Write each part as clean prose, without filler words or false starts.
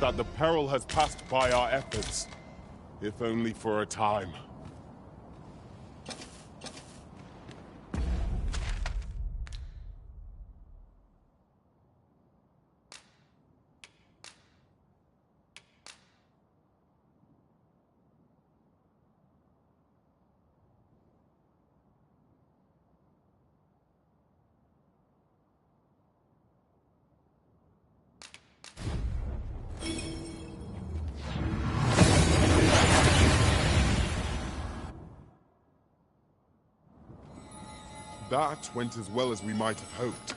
that the peril has passed by our efforts, if only for a time. That went as well as we might have hoped.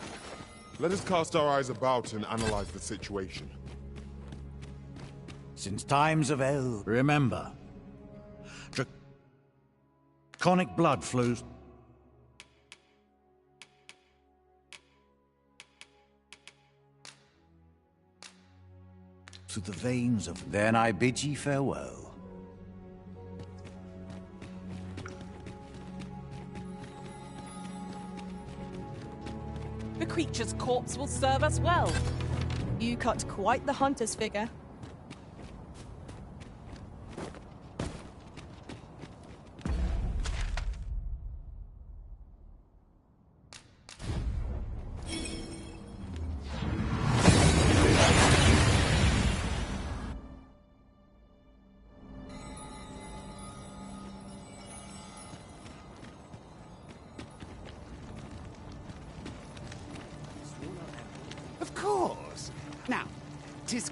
Let us cast our eyes about and analyze the situation. Since times of eld, remember, draconic blood flows through the veins of... Then I bid ye farewell. The creature's corpse will serve us well. You cut quite the hunter's figure.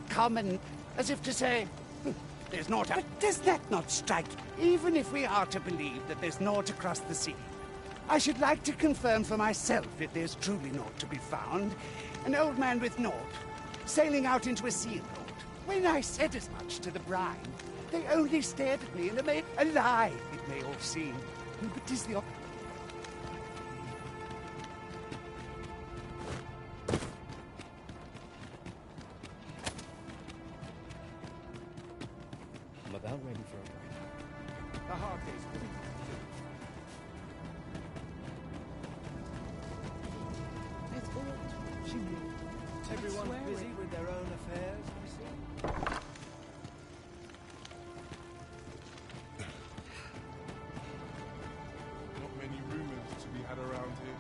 Common, as if to say, there's naught. But does that not strike? Even if we are to believe that there's naught across the sea, I should like to confirm for myself if there's truly naught to be found. An old man with naught, sailing out into a sea of naught. When I said as much to the brine, they only stared at me and made a lie, it may all seem. But 'tis the about ready for a break. A hard day's coming. It's all she knew. Everyone's busy with their own affairs, you see. Not many rumors to be had around here.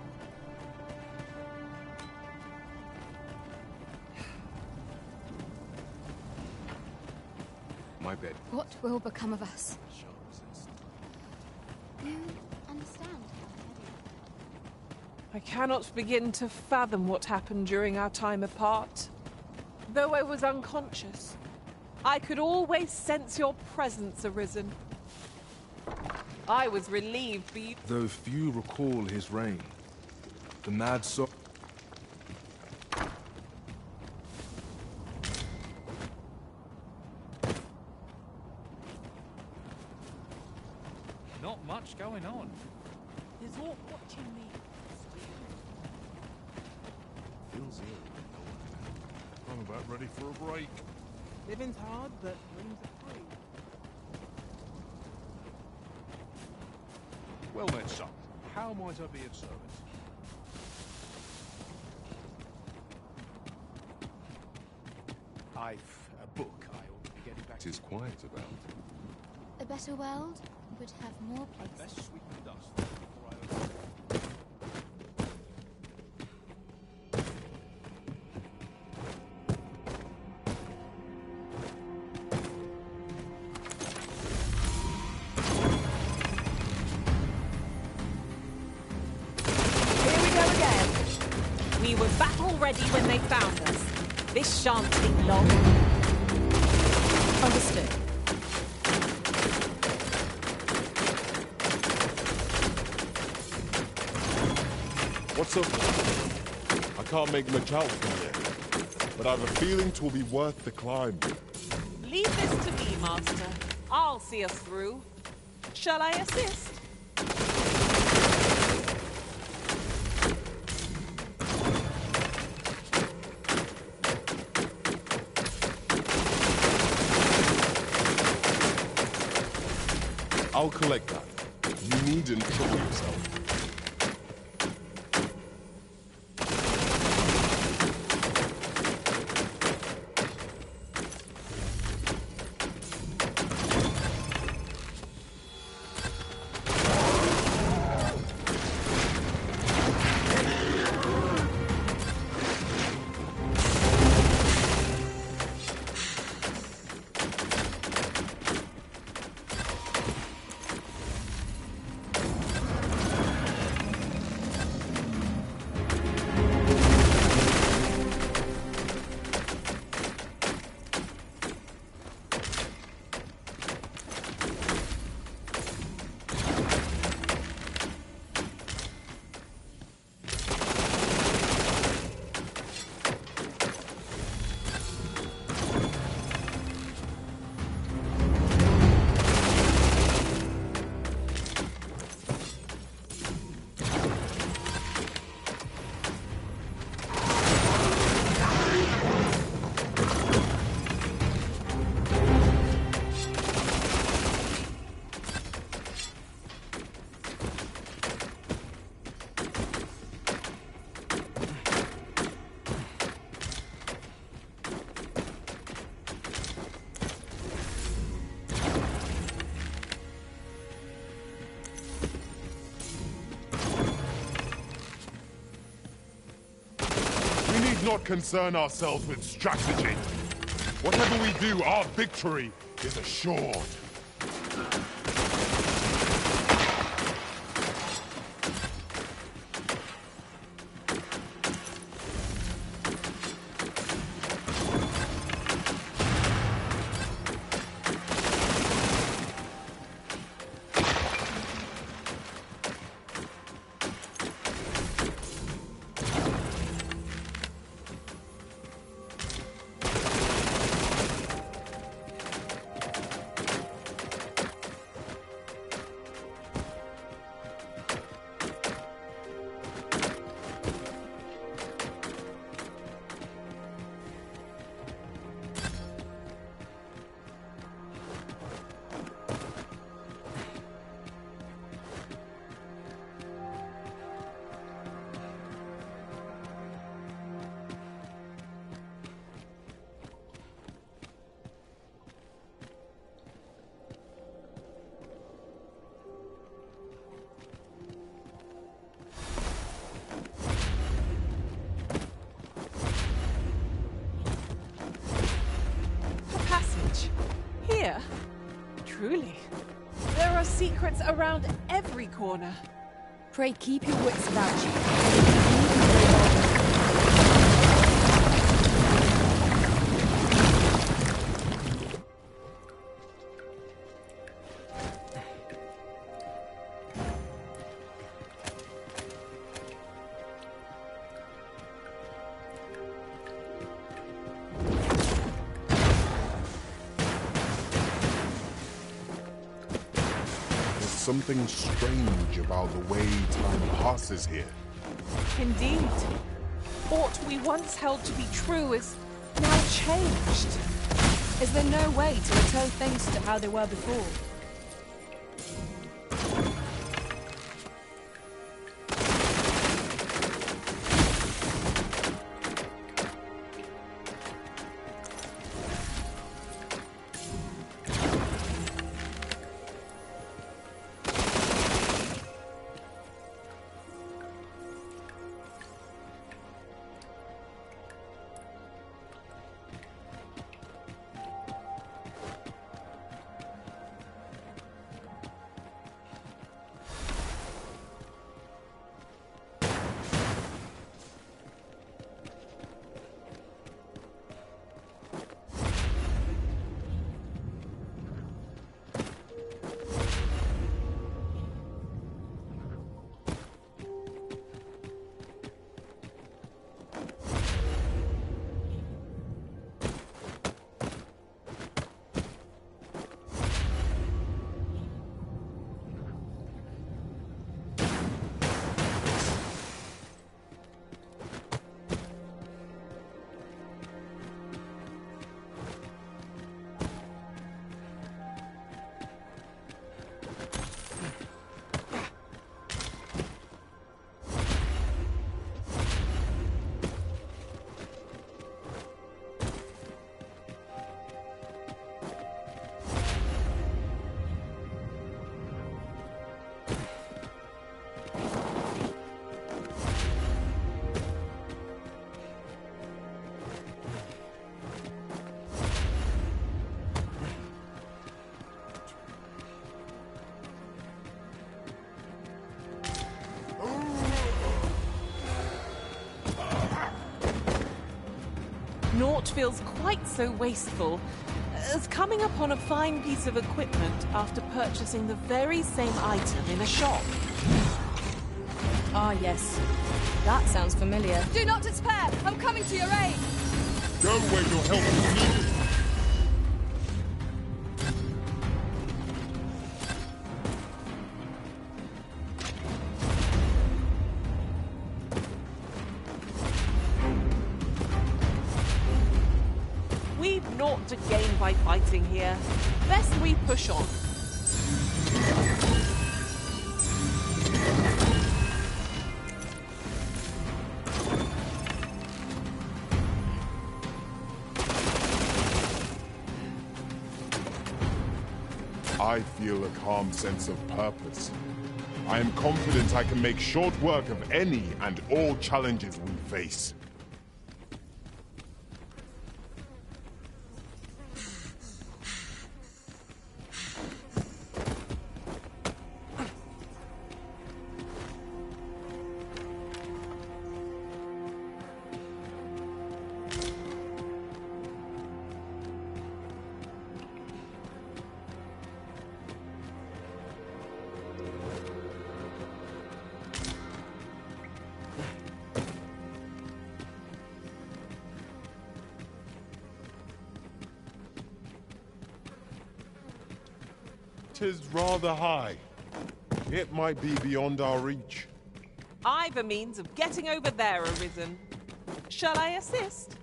My bed. What will become of us? You understand how I cannot begin to fathom what happened during our time apart. Though I was unconscious, I could always sense your presence, Arisen. I was relieved, but you... Though few recall his reign, the mad so... Not much going on. Is all watching me. Feels ill. I'm about ready for a break. Living's hard, but dreams are free. Well then, son, how might I be of service? I've a book I ought to be getting back to. 'Tis quiet about. a better world would have more places. Best sweep the dust before I open. Here we go again. We were battle ready when they found us. This shan't be long. Understood. What's up? I can't make much out from here, but I've a feeling 'twill be worth the climb. Leave this to me, Master. I'll see us through. Shall I assist? I'll collect that. You needn't trouble yourself. not concern ourselves with strategy. Whatever we do, our victory is assured. Here? Truly. There are secrets around every corner. Pray keep your wits about you. Something strange about the way time passes here. Indeed. What we once held to be true is now changed. Is there no way to return things to how they were before? Naught feels quite so wasteful as coming upon a fine piece of equipment after purchasing the very same item in a shop. Ah, yes. That sounds familiar. Do not despair! I'm coming to your aid! Go where your help is needed. We've naught to gain by fighting here. Best we push on. I feel a calm sense of purpose. I am confident I can make short work of any and all challenges we face. 'Tis rather high. It might be beyond our reach. I've a means of getting over there, Arisen. Shall I assist?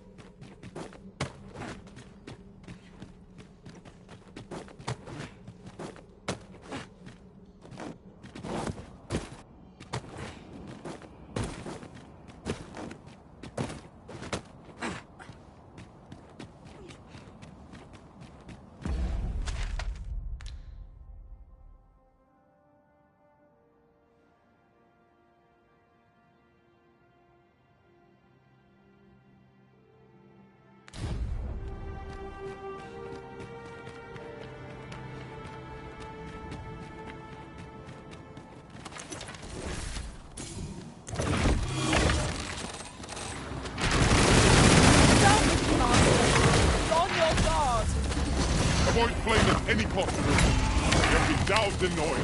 Avoid flame at any cost, you'll be doused in oil.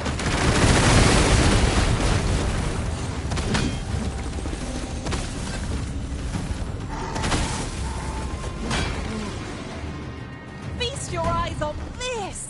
Feast your eyes on this!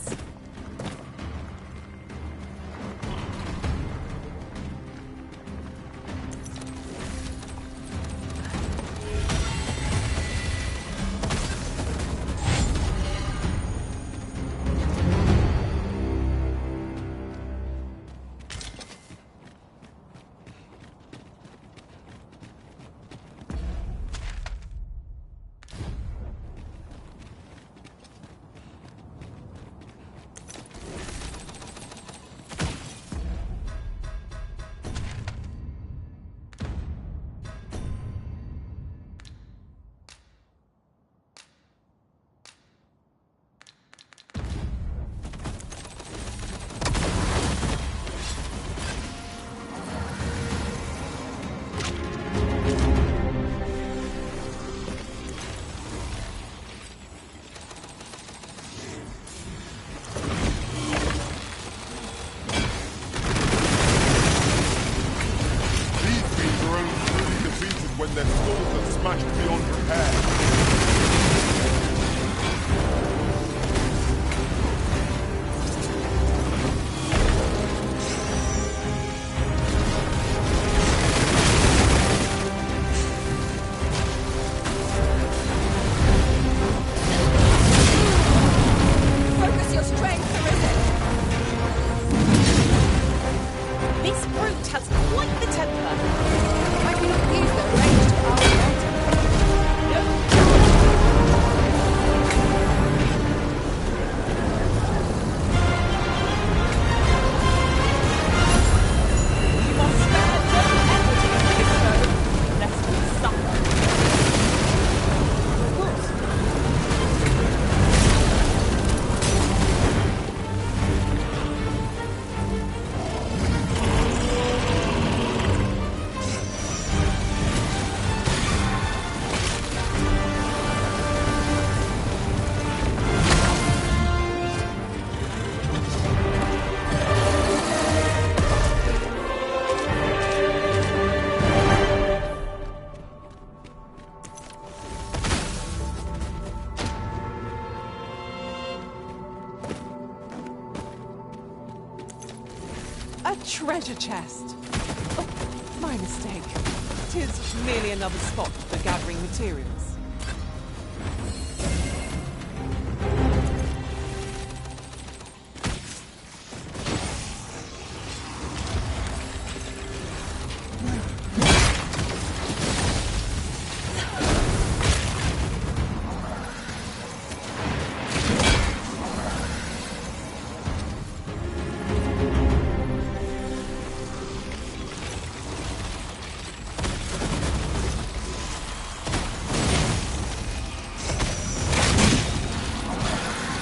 When their skulls are smashed beyond repair. Focus your strength, Arisen! This brute has quite the temper. I cannot use the range to our You must spare no effort in doing so, lest we suffer. Of course. A treasure chest. Oh, my mistake. 'Tis merely another spot for gathering materials.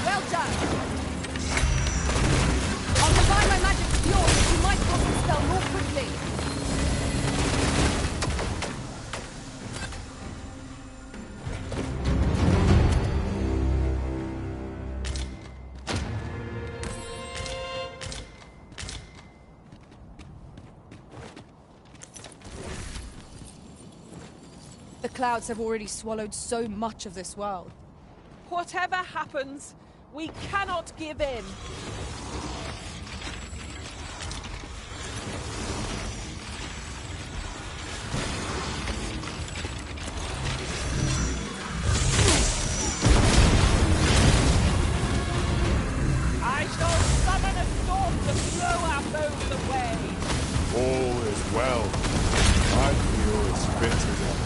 Well done! I'll combine my magic with yours that you might cast the spell more quickly. The clouds have already swallowed so much of this world. Whatever happens, we cannot give in. All is well. I feel as fit as ever.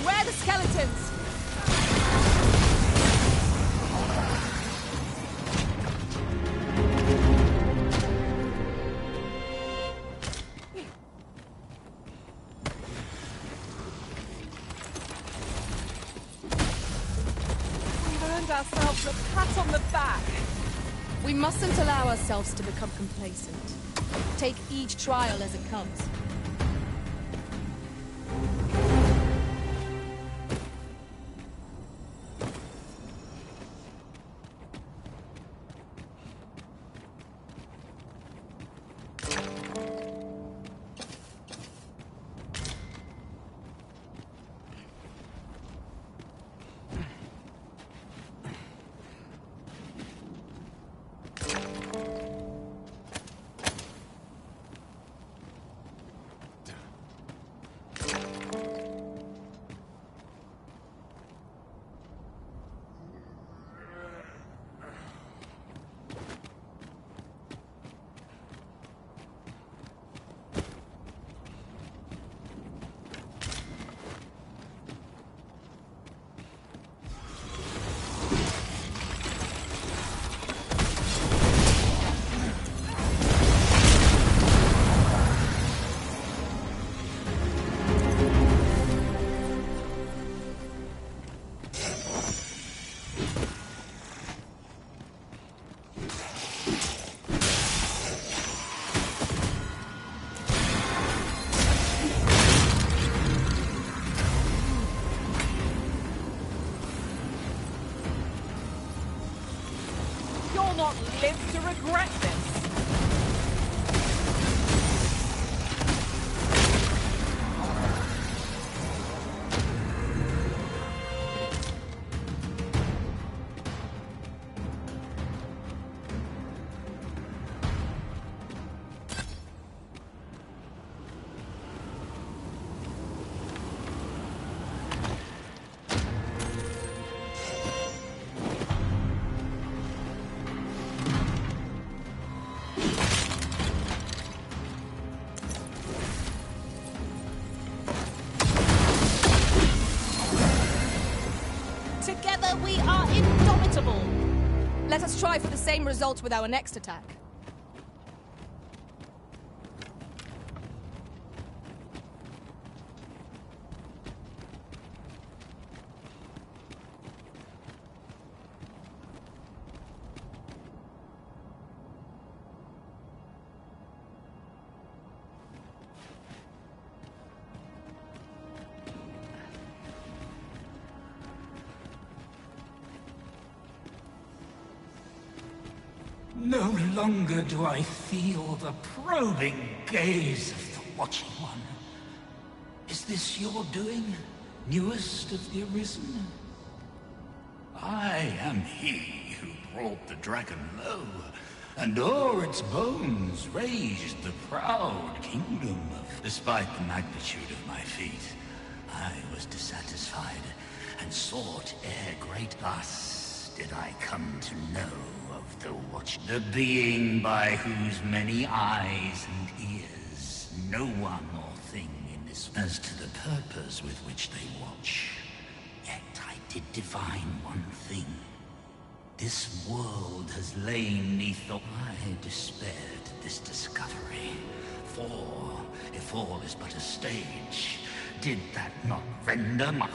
Where are the skeletons? We've earned ourselves a pat on the back. We mustn't allow ourselves to become complacent. Take each trial as it comes. You'll not live to regret this. Together we are indomitable! Let us try for the same result with our next attack. No longer do I feel the probing gaze of the Watching One. Is this your doing, newest of the Arisen? I am he who brought the dragon low, and o'er its bones raised the proud kingdom of... Despite the magnitude of my feat, I was dissatisfied, and sought ere great. Thus did I come to know of the Watch, the being by whose many eyes and ears no one or thing in this... As to the purpose with which they watch, yet I did divine one thing. This world has lain neath the... I despaired at this discovery, for if all is but a stage, did that not render my...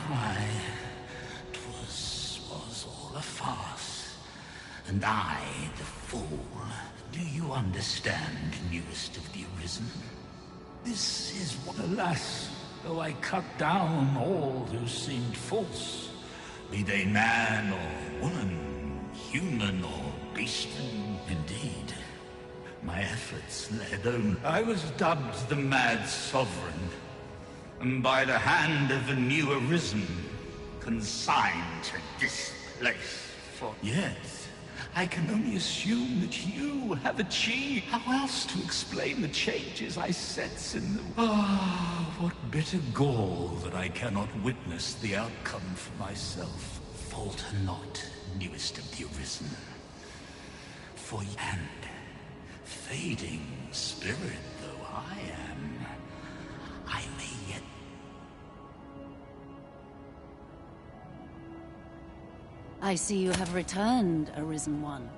'Twas all a farce, and I, the fool, Do you understand, newest of the Arisen? This is what, alas, though I cut down all who seemed false, be they man or woman, human or beast. Indeed, my efforts led only. I was dubbed the Mad Sovereign, and by the hand of a new Arisen, consigned to this place. For yet, I can only assume that you have achieved. How else to explain the changes I sense in the... Ah, what bitter gall that I cannot witness the outcome for myself. Falter not, newest of the Arisen. For and fading spirit though I am, I may yet... I see you have returned, Arisen One.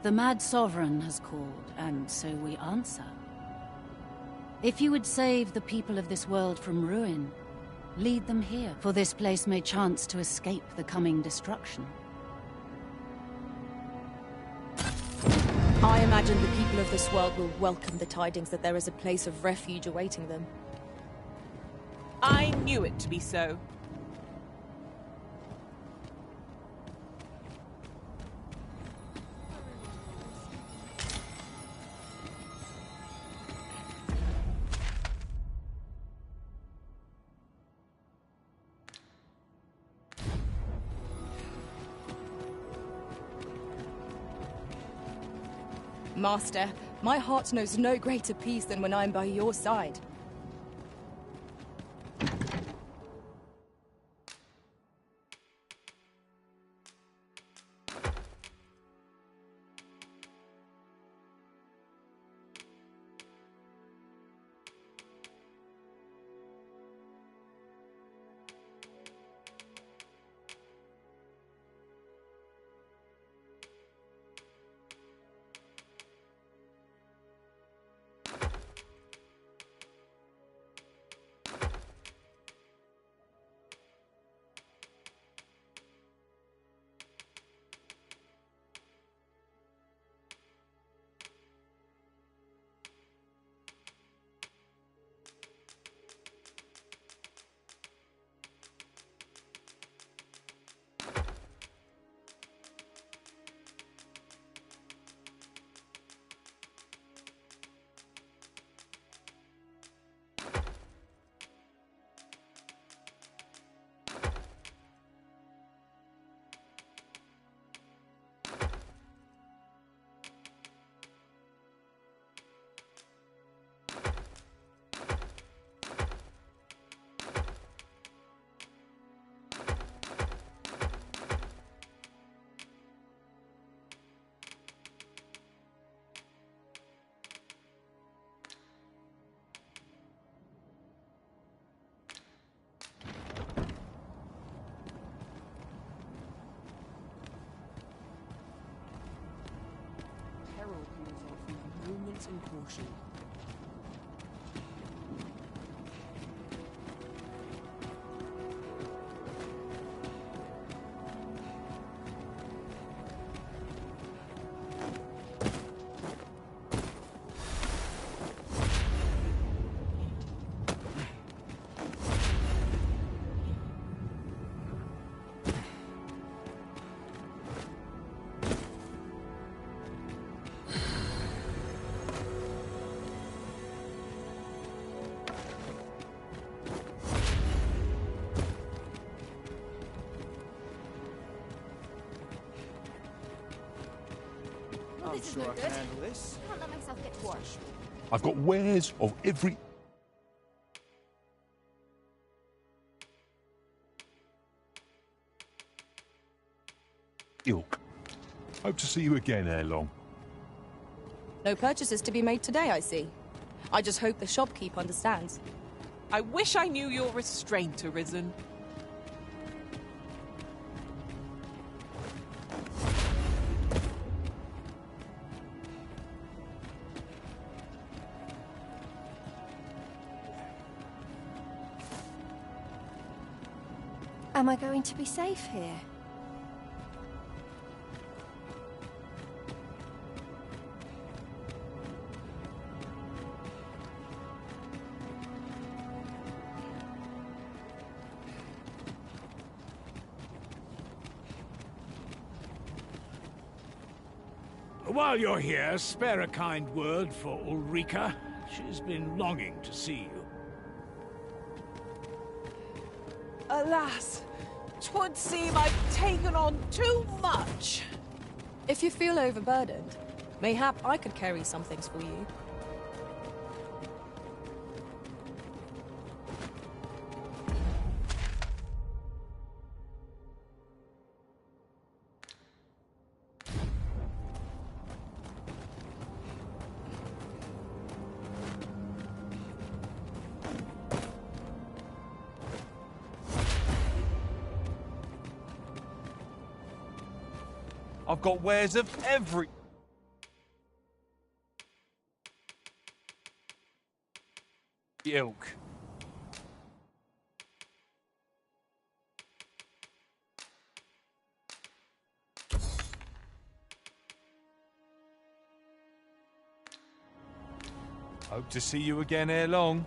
The Mad Sovereign has called, and so we answer. If you would save the people of this world from ruin, lead them here, for this place may chance to escape the coming destruction. I imagine the people of this world will welcome the tidings that there is a place of refuge awaiting them. I knew it to be so. Master, my heart knows no greater peace than when I am by your side. Moments in caution. This is no good. Can't let myself get washed. I've got wares of every... ilk. Hope to see you again ere long. No purchases to be made today, I see. I just hope the shopkeep understands. I wish I knew your restraint, Arisen. Am I going to be safe here? While you're here, spare a kind word for Ulrika. She's been longing to see you. Alas, 'twould seem I've taken on too much. If you feel overburdened, mayhap I could carry some things for you. I've got wares of every... ilk. Hope to see you again ere long.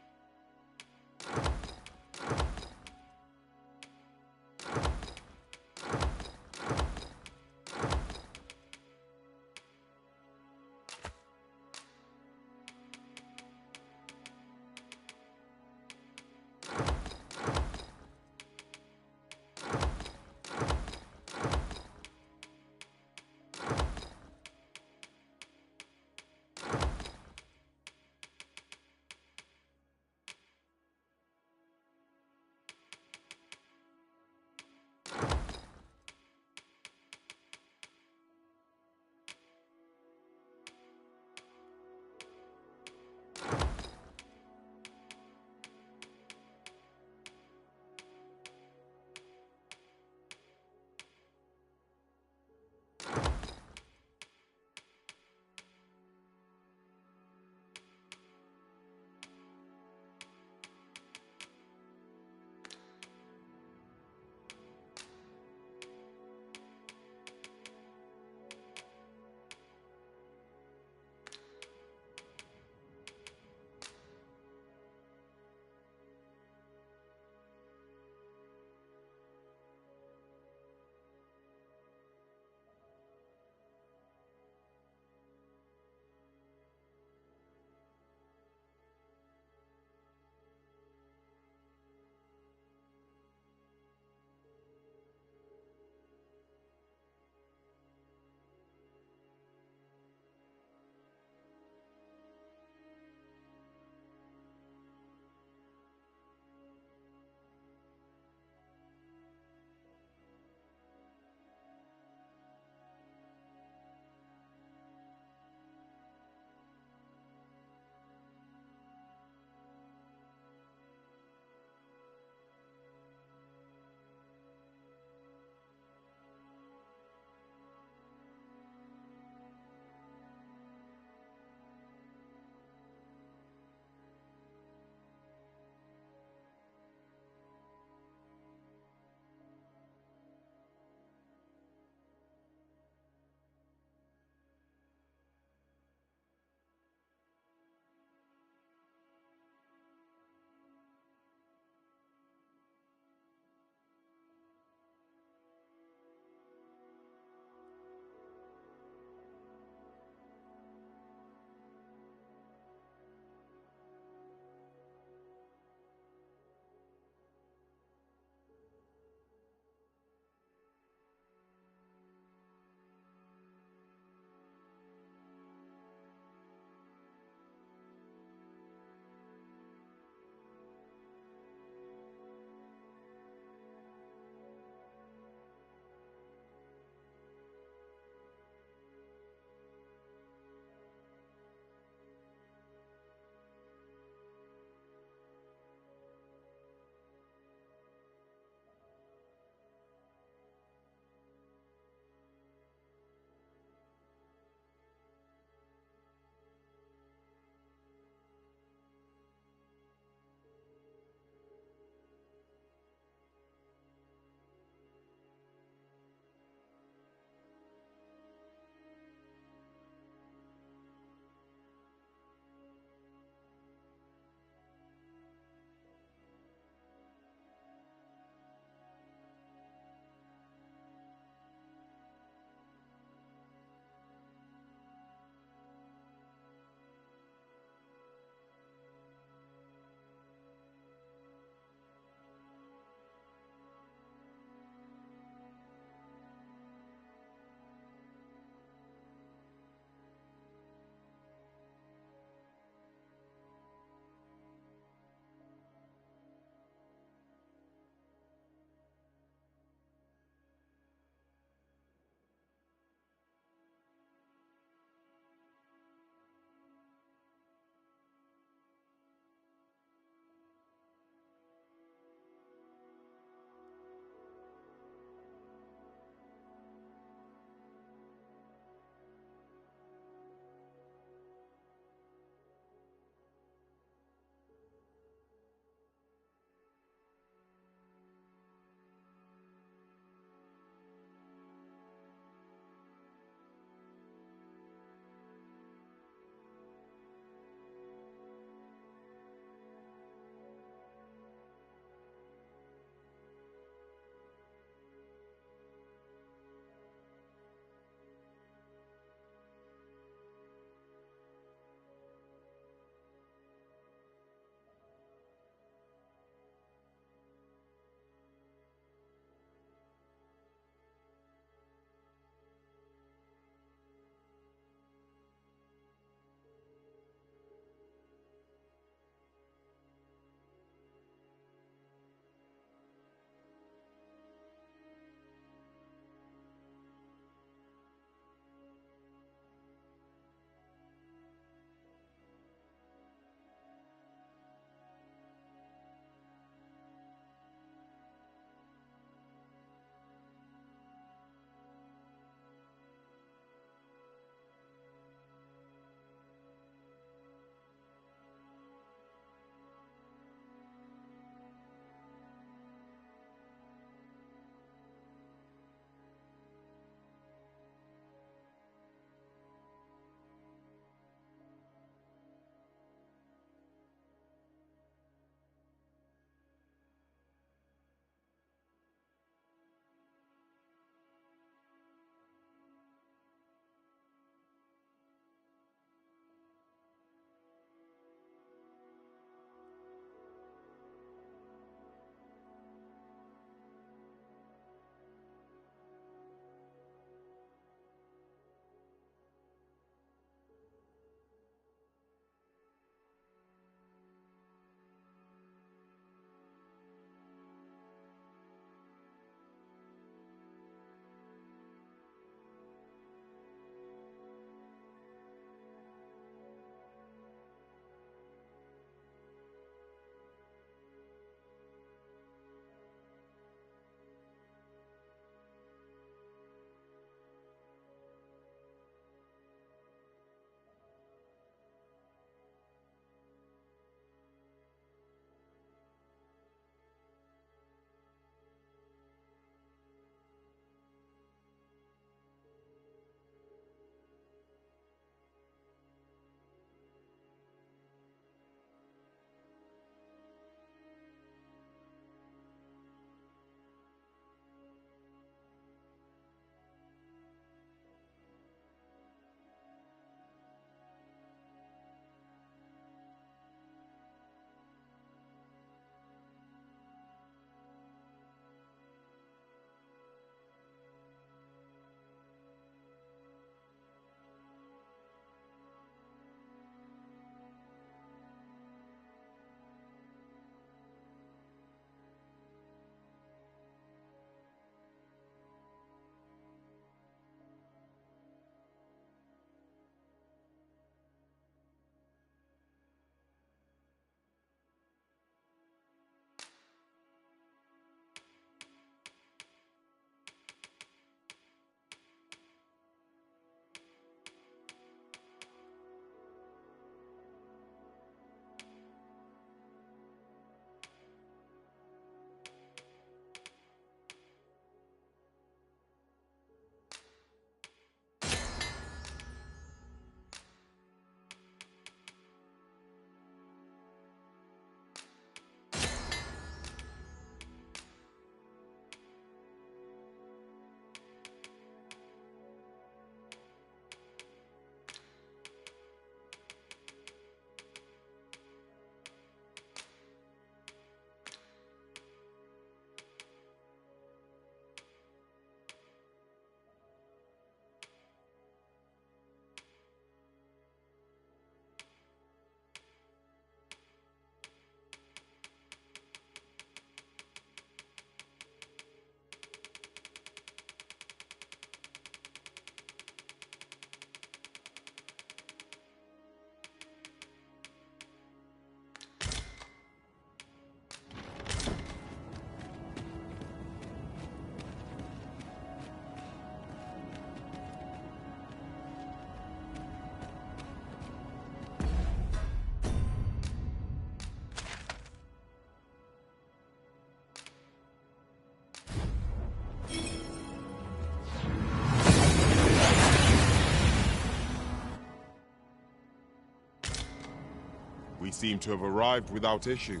We seem to have arrived without issue.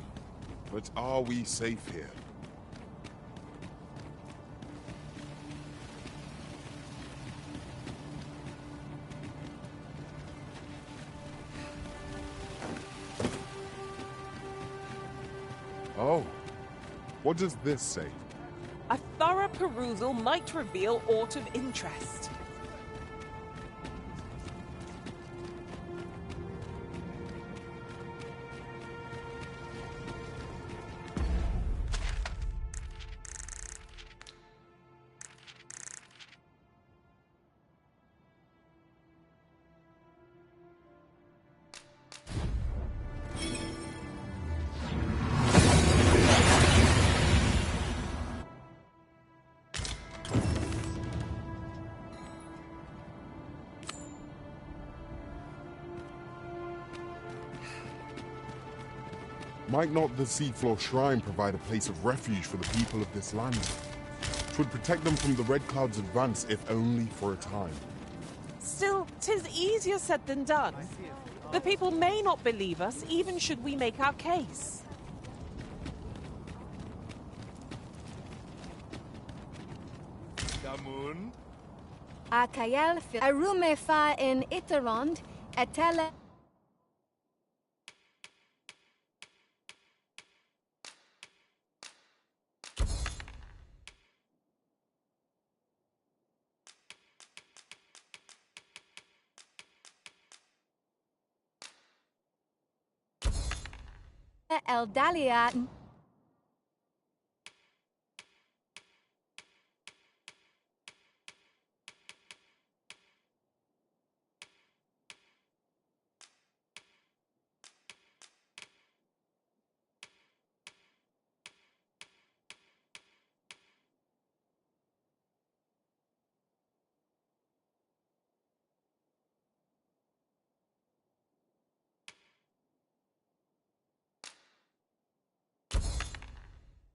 But are we safe here? Oh, what does this say? A thorough perusal might reveal aught of interest. Might not the seafloor shrine provide a place of refuge for the people of this land? 'Twould protect them from the Red Cloud's advance, if only for a time. Still, 'tis easier said than done. The people may not believe us, even should we make our case. Damun? Akael arume fa in Iterond, etele Eldalia.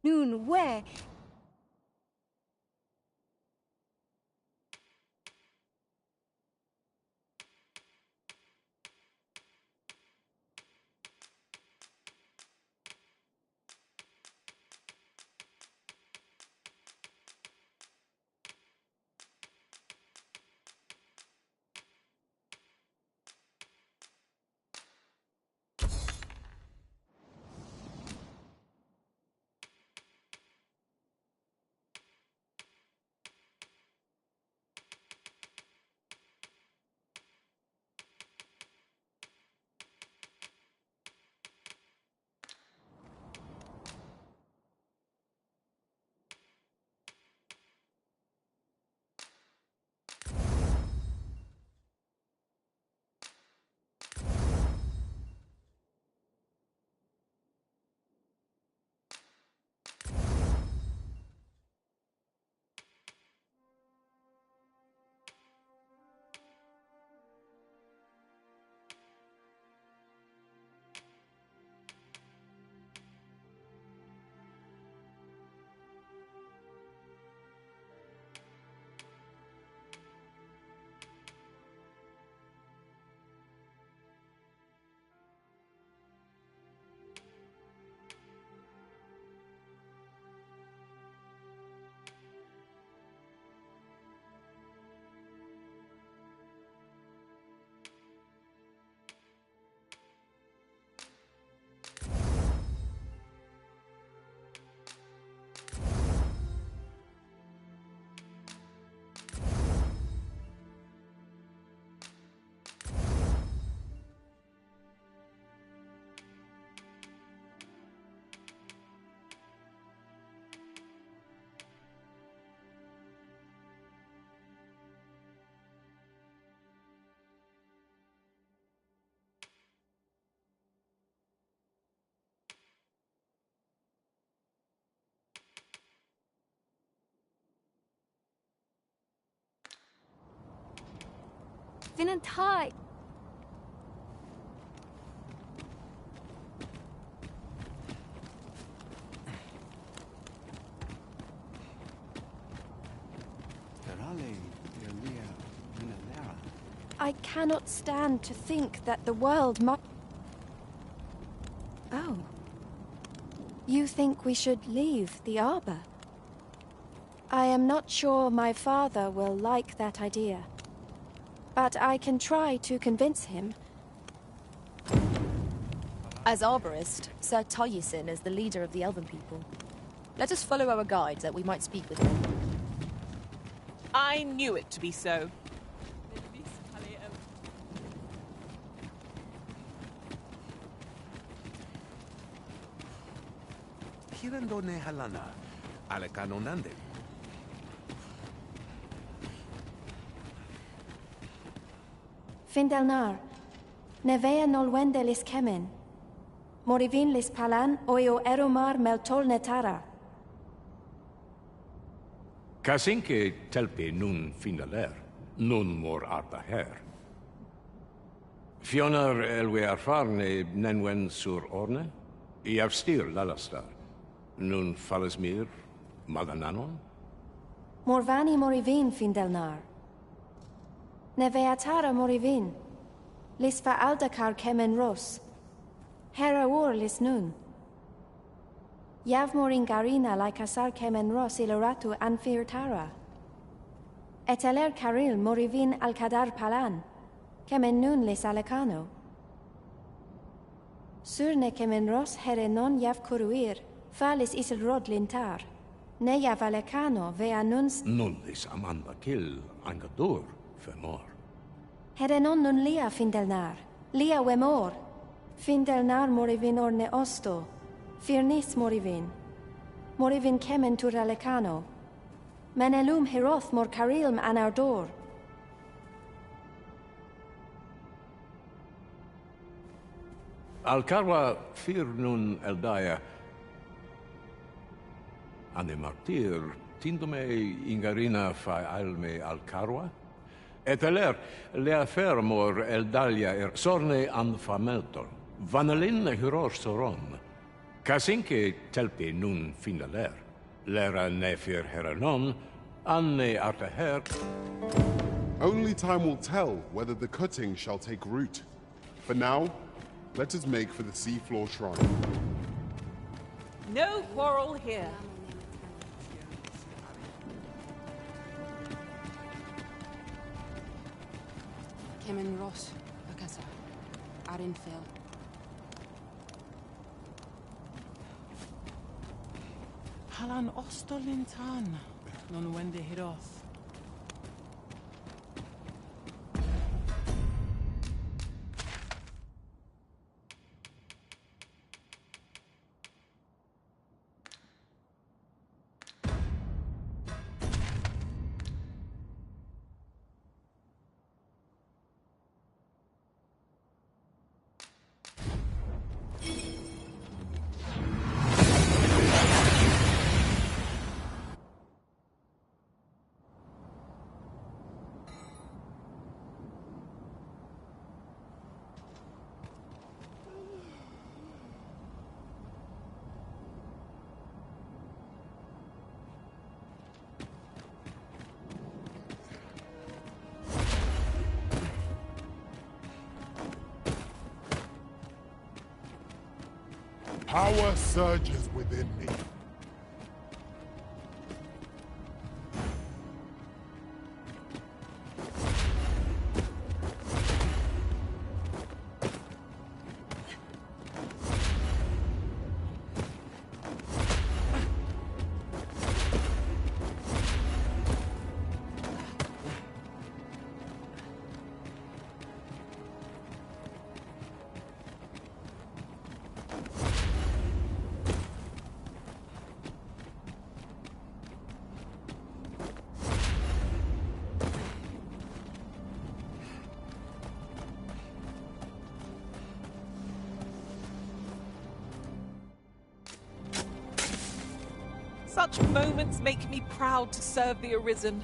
Noon where Finant high. I cannot stand to think that the world might... you think we should leave the Arbor? I am not sure my father will like that idea. But I can try to convince him. As Arborist, Sir Taliesin is the leader of the Elven people. Let us follow our guide that we might speak with him. I knew it to be so. Hirandone halana, alekano nande. Findelnar, nevea nolwende lis kemen. Morivin lis palan oio eromar meltol netara. Kasinke telpe nun finaler, nun mor arta her. Fionar elwe arfarne nenwen sur orne, I avstir lalastar. Nun falesmir malananon? Morvani morivin Findelnar. Neveatara morivin. Lis va aldakar kemen ros. Hera ur lis nun. Yav morin garina like asar kemen ros iloratu anfir tara. Eteler karil morivin alkadar palan. Kemen nun lis alekano. Surne kemen ros herenon yav kuruir. Falis isel rod lintar. Ne yav alekano vea nuns. Nun lis amanda kill angadur femor. Herenon nun lia Findelnar. Lia wemor. Findelnar morivin orne osto. Firnis morivin. Morivin kemen tur alekano. Menelum hiroth mor karilm anardor. Alcarwa fir nun eldaya. Ane martir, tindome ingarina fa alme Alcarwa? Eteler, lea fermor eldalia sorne an fameltol. Vanelin hyror soron. Kasinke telpe nun finaler. Lera nefir heranon, anne arta her. Only time will tell whether the cutting shall take root. For now, let us make for the seafloor shrine. No quarrel here. Kemen Ross, Akasa, Arinfil. Halan Ostolintan, non wende hiroth. Power surges within me. Such moments make me proud to serve the Arisen.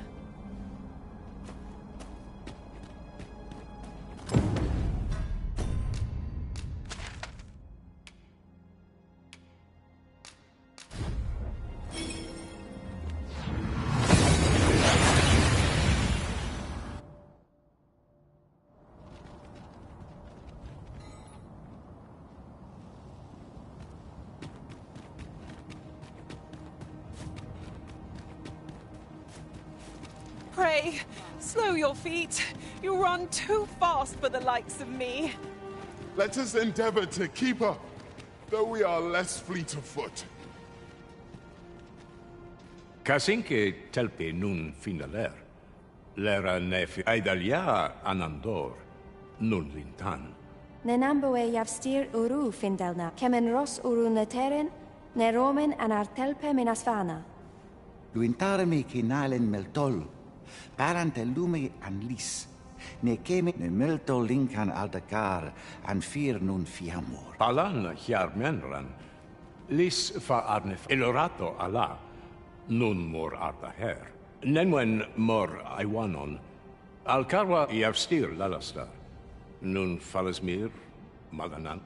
way! Slow your feet. You run too fast for the likes of me. Let us endeavor to keep up, though we are less fleet of foot. Casinque telpe nun finaler. Lera nef aidalia anandor, nun lintan. Nenamboe javstir uru findelna, kemen ros uru neteren, ne romen an artelpe minasfana. Luintaremi kinalen meltol, parante lume an lis, ne keme ne meltol linkan aldacar, an fir nun fiamur. Palan menran, lis fa arnef elorato ala, nun mor arda her. Nenwen mor aiwanon, alcarwa iavstir lalastar, nun falasmir maganan.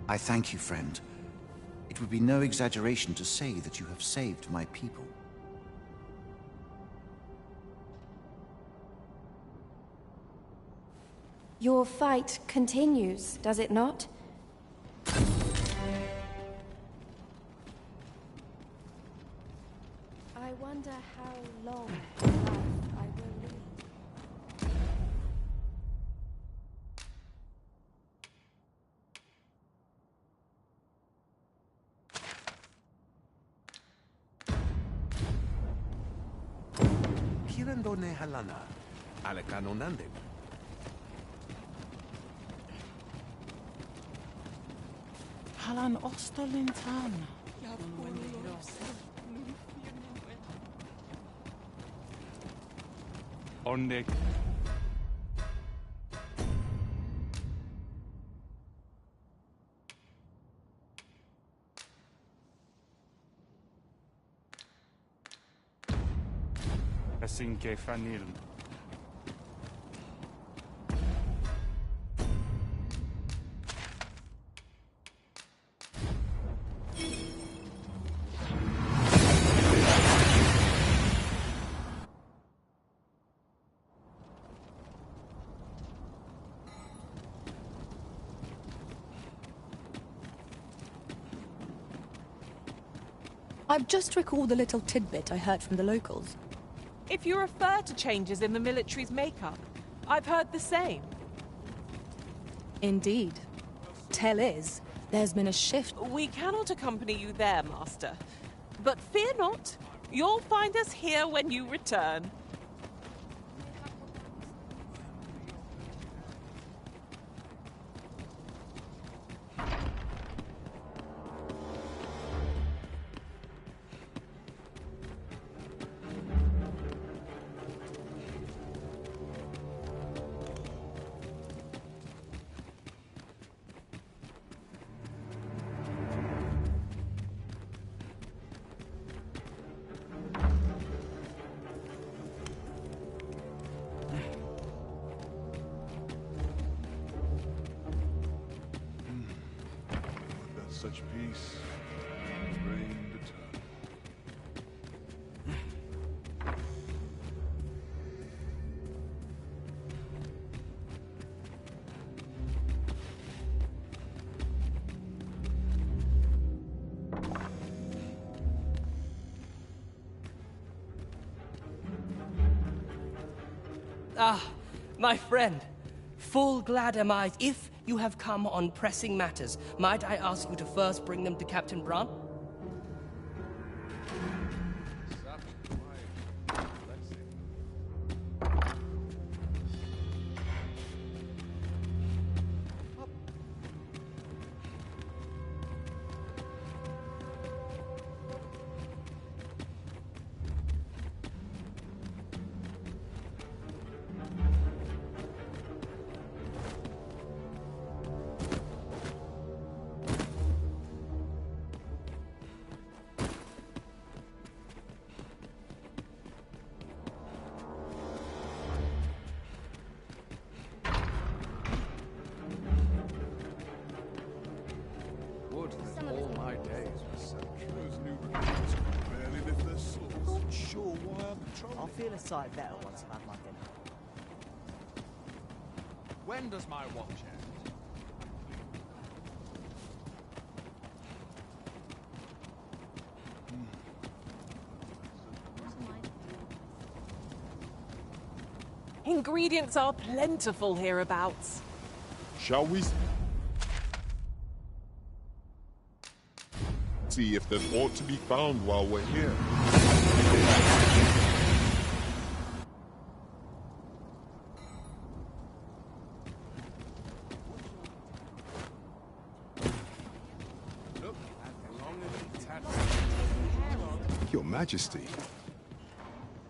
I thank you, friend. It would be no exaggeration to say that you have saved my people. Your fight continues, does it not? I wonder how long life I will lead. Kirandone halana, alekano nande. Halan ostolintan. Onde. Casinque fanil. I've just recalled a little tidbit I heard from the locals. If you refer to changes in the military's makeup, I've heard the same. Indeed. Tell is, there's been a shift. We cannot accompany you there, Master. But fear not, you'll find us here when you return. Such peace, reigned eternal. Ah, my friend. Full glad am I. If you have come on pressing matters, might I ask you to first bring them to Captain Bran? Feel a sight better once I've had my dinner. When does my watch end? Ingredients are plentiful hereabouts. Shall we see if there's aught to be found while we're here? Your Majesty,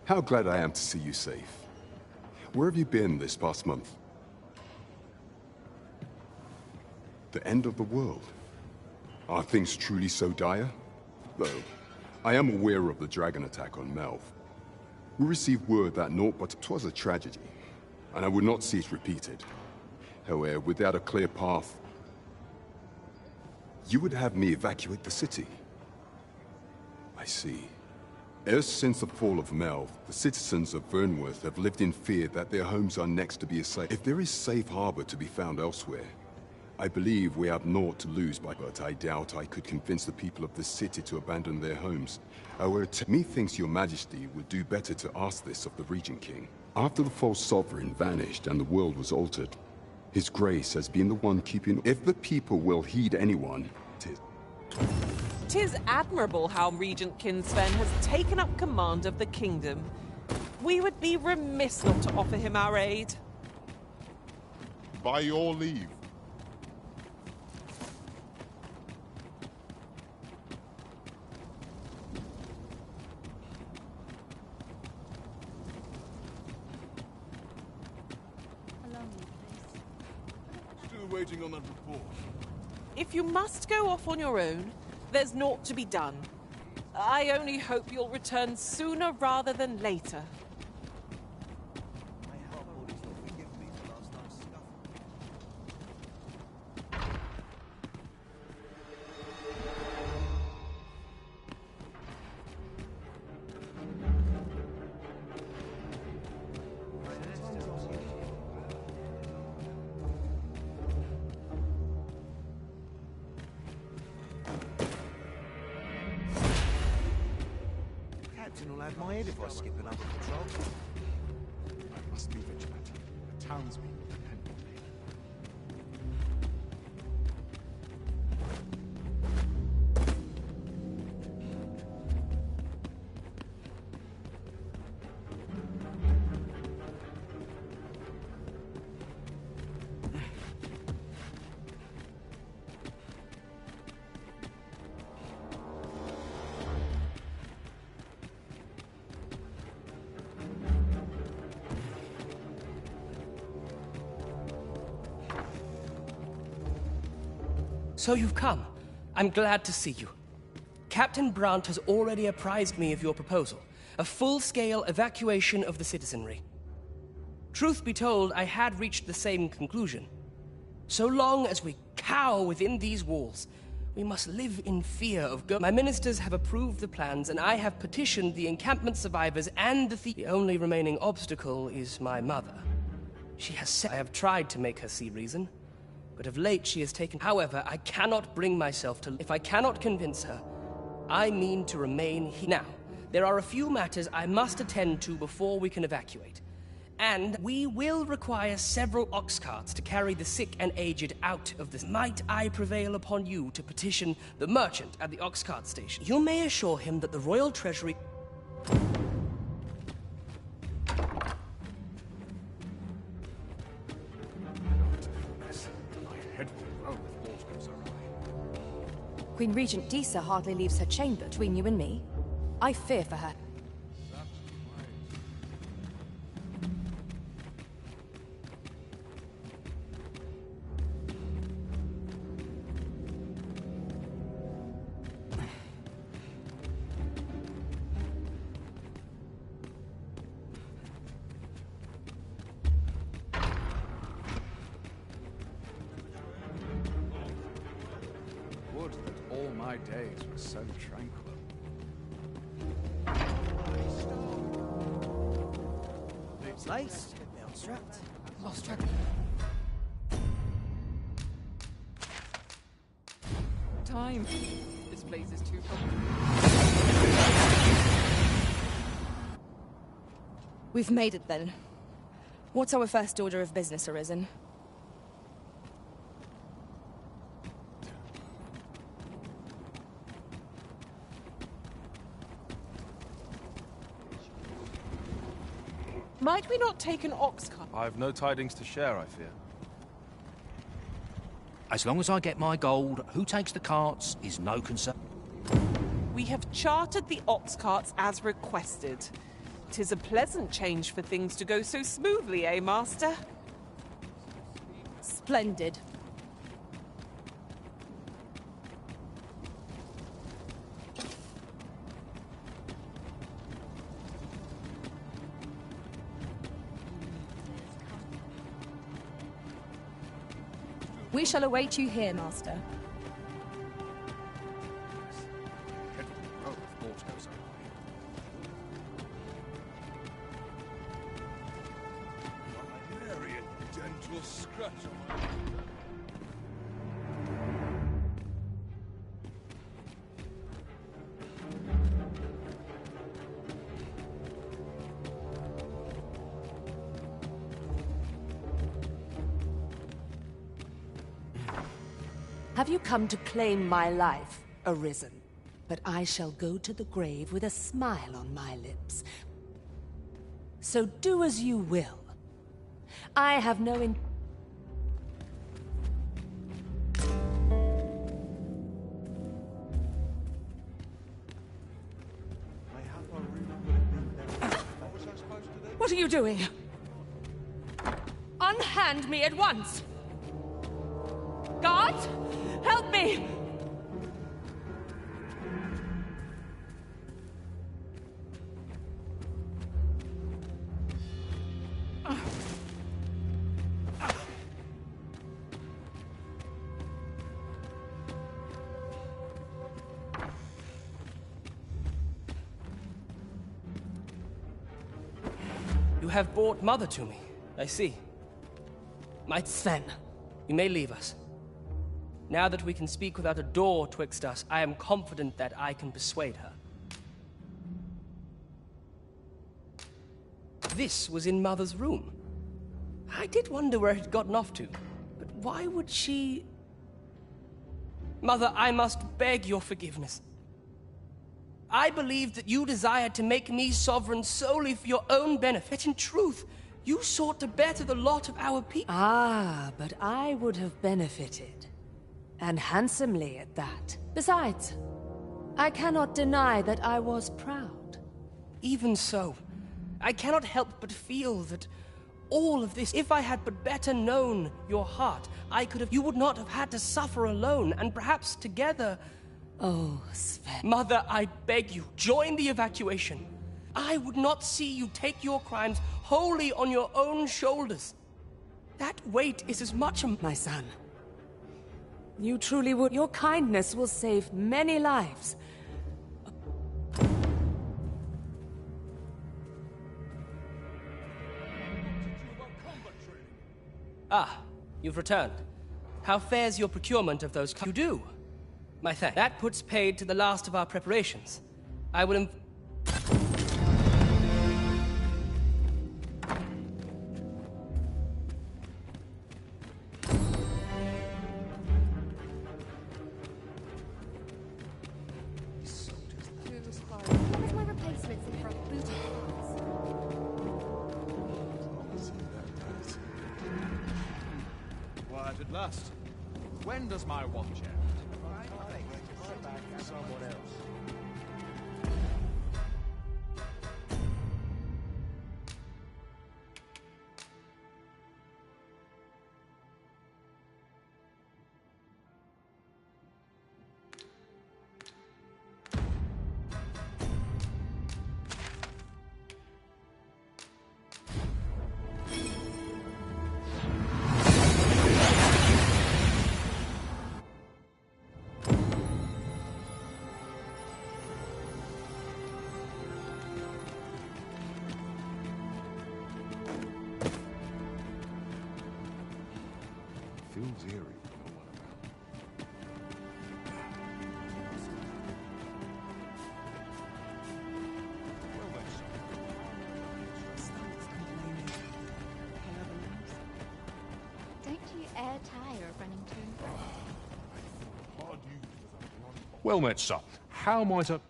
how glad I am to see you safe. Where have you been this past month? The end of the world? Are things truly so dire? Though, I am aware of the dragon attack on Melv. We received word that naught but 'twas a tragedy, and I would not see it repeated. However, without a clear path, you would have me evacuate the city. I see. Ever since the fall of Melv, the citizens of Vernworth have lived in fear that their homes are next to be assailed. If there is safe harbor to be found elsewhere, I believe we have naught to lose but I doubt I could convince the people of this city to abandon their homes. However, methinks your Majesty would do better to ask this of the Regent King. After the false sovereign vanished and the world was altered, His Grace has been the one keeping... If the people will heed anyone, 'Tis admirable how Regent Kinsven has taken up command of the kingdom. We would be remiss not to offer him our aid. By your leave. Still waiting on that report. If you must go off on your own, there's naught to be done. I only hope you'll return sooner rather than later. Captain will have my head if I skip another patrol. I must be vigilant. The townspeople depend on me. So you've come. I'm glad to see you. Captain Brandt has already apprised me of your proposal, a full-scale evacuation of the citizenry. Truth be told, I had reached the same conclusion. So long as we cower within these walls, we must live in fear of my ministers have approved the plans, and I have petitioned the encampment survivors and the only remaining obstacle is my mother. She has said I have tried to make her see reason, but of late she has taken... However, I cannot bring myself to... If I cannot convince her, I mean to remain here. Now, there are a few matters I must attend to before we can evacuate. And we will require several ox carts to carry the sick and aged out of this. Might I prevail upon you to petition the merchant at the ox cart station? You may assure him that the royal treasury... Queen Regent Disa hardly leaves her chamber. Between you and me, I fear for her. Would that all my days were so tranquil. It's laced, belt strapped. Lost track. Time. This place is too complicated. We've made it then. What's our first order of business, Arisen? Might we not take an ox cart? I have no tidings to share, I fear. As long as I get my gold, who takes the carts is no concern. We have chartered the ox carts as requested. 'Tis a pleasant change for things to go so smoothly, eh, Master? Splendid. We shall await you here, Master. Have you come to claim my life, Arisen? But I shall go to the grave with a smile on my lips. So do as you will. I have no What are you doing? Unhand me at once! Guards! Help me! You have brought Mother to me. I see. My Sven, you may leave us. Now that we can speak without a door twixt us, I am confident that I can persuade her. This was in Mother's room. I did wonder where it had gotten off to, but why would she... Mother, I must beg your forgiveness. I believed that you desired to make me sovereign solely for your own benefit. In truth, you sought to better the lot of our people. Ah, but I would have benefited. And handsomely at that. Besides, I cannot deny that I was proud. Even so, I cannot help but feel that all of this, if I had but better known your heart, you would not have had to suffer alone, and perhaps together... Oh, Sven. Mother, I beg you, join the evacuation. I would not see you take your crimes wholly on your own shoulders. That weight is as much a... My son. You truly would. Your kindness will save many lives. Ah, you've returned. How fares your procurement of those... You do? My thanks. That puts paid to the last of our preparations. I will... Where's my replacements in front? Booty Quiet at last. When does my watch end? Someone else. Feels eerie. Well met, sir. How might I...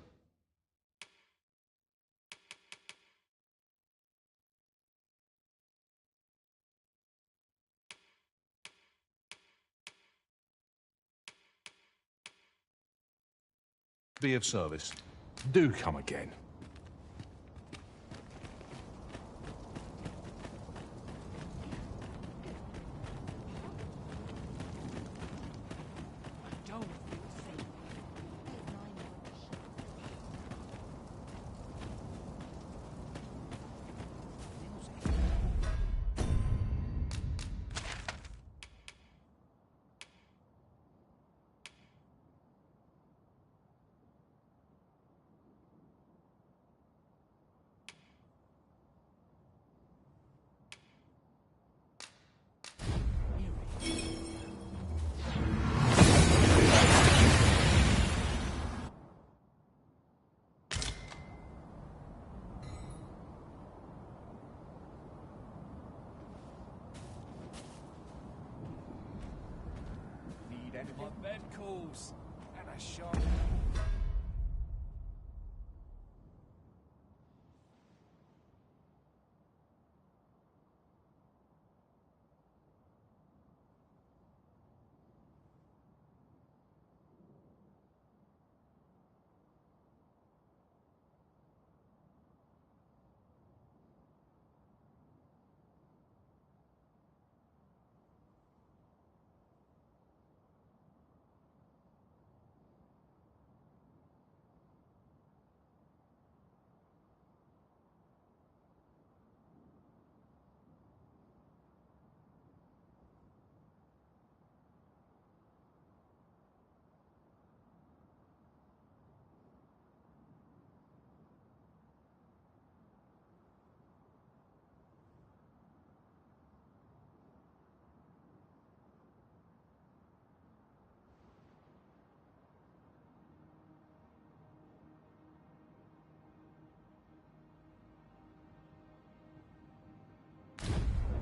be of service? Do come again. My bed calls, and a shot.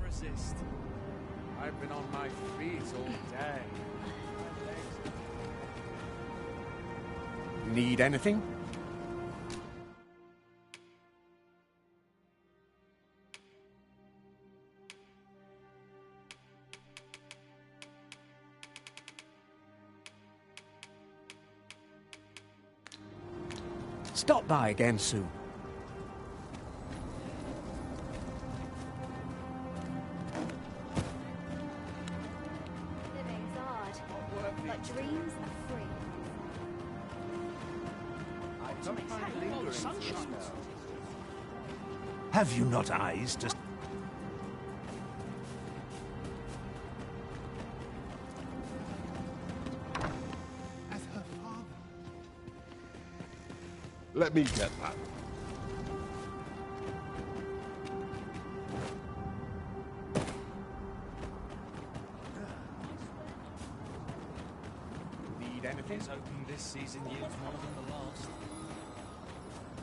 Resist. I've been on my feet all day. Need anything? Stop by again soon. Living's hard, but dreams are free. Have you not eyes to... Let me get that. Need anything? It's open this season yields more than the last.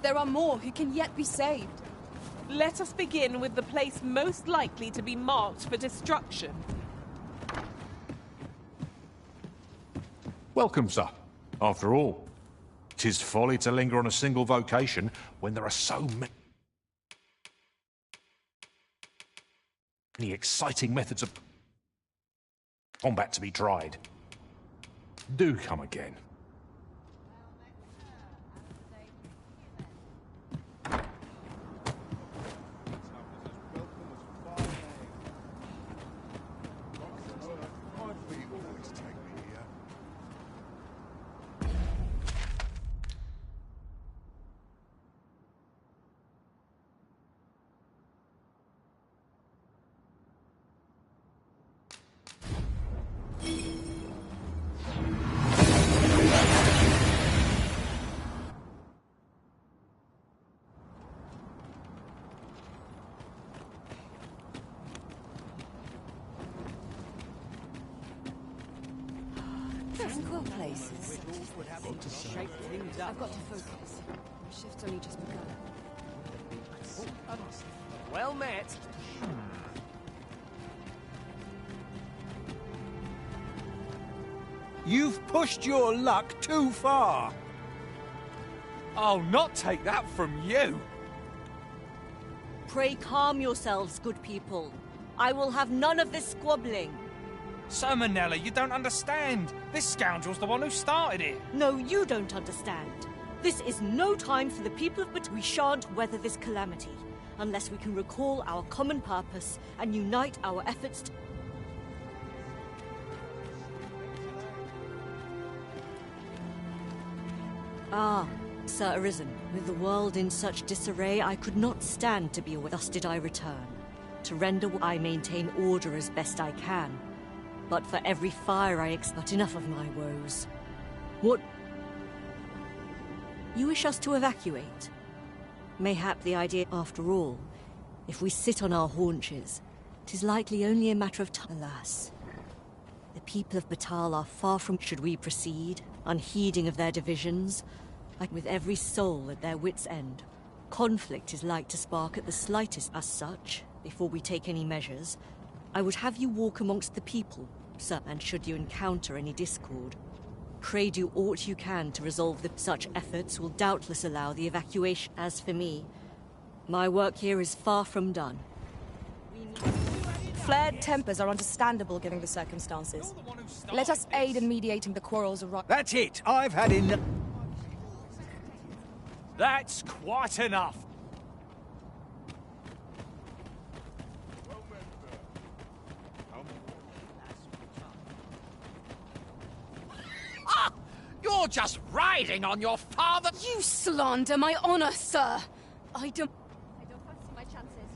There are more who can yet be saved. Let us begin with the place most likely to be marked for destruction. Welcome, sir. After all, 'tis folly to linger on a single vocation when there are so many exciting methods of combat to be tried. Do come again. Tranquil places. I've got to focus. My shift's only just begun. Well met. You've pushed your luck too far. I'll not take that from you. Pray calm yourselves, good people. I will have none of this squabbling. Sir Manella, you don't understand. This scoundrel's the one who started it. No, you don't understand. This is no time for the people of We shan't weather this calamity unless we can recall our common purpose and unite our efforts to... Ah, Sir Arisen. With the world in such disarray, I could not stand to be away. Thus did I return. To render I maintain order as best I can. But for every fire I but enough of my woes. What... You wish us to evacuate? Mayhap the idea, after all, if we sit on our haunches, 'tis likely only a matter of time. Alas, the people of Batal are far from... Should we proceed, unheeding of their divisions, like with every soul at their wits' end? Conflict is like to spark at the slightest. As such, before we take any measures, I would have you walk amongst the people, sir, and should you encounter any discord, pray do aught you can to resolve such efforts will doubtless allow the evacuation. As for me, my work here is far from done. Flared tempers are understandable given the circumstances. Let us aid in mediating the quarrels arise. That's it. I've had enough. That's quite enough. You're just riding on your father. You slander my honor, sir. I don't fancy my chances.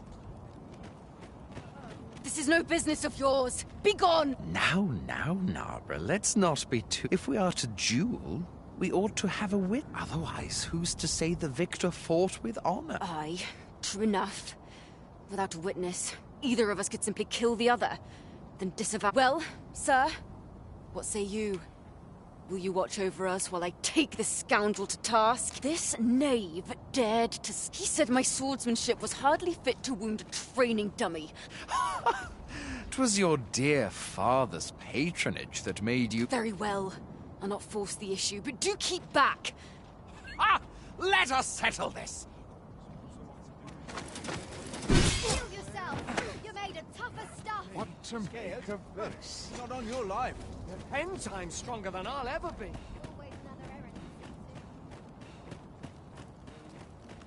This is no business of yours. Be gone. Now, Narborough, let's not be too... If we are to duel, we ought to have a wit. Otherwise, who's to say the victor fought with honor? Aye, true enough. Without a witness, either of us could simply kill the other, then disavow... Well, sir, what say you? Will you watch over us while I take this scoundrel to task? This knave dared to... He said my swordsmanship was hardly fit to wound a training dummy. 'Twas your dear father's patronage that made you... Very well. I'll not force the issue, but do keep back. Let us settle this. Kill yourself! You're made of tougher stuff! What to make of this? Not on your life. 10 times stronger than I'll ever be.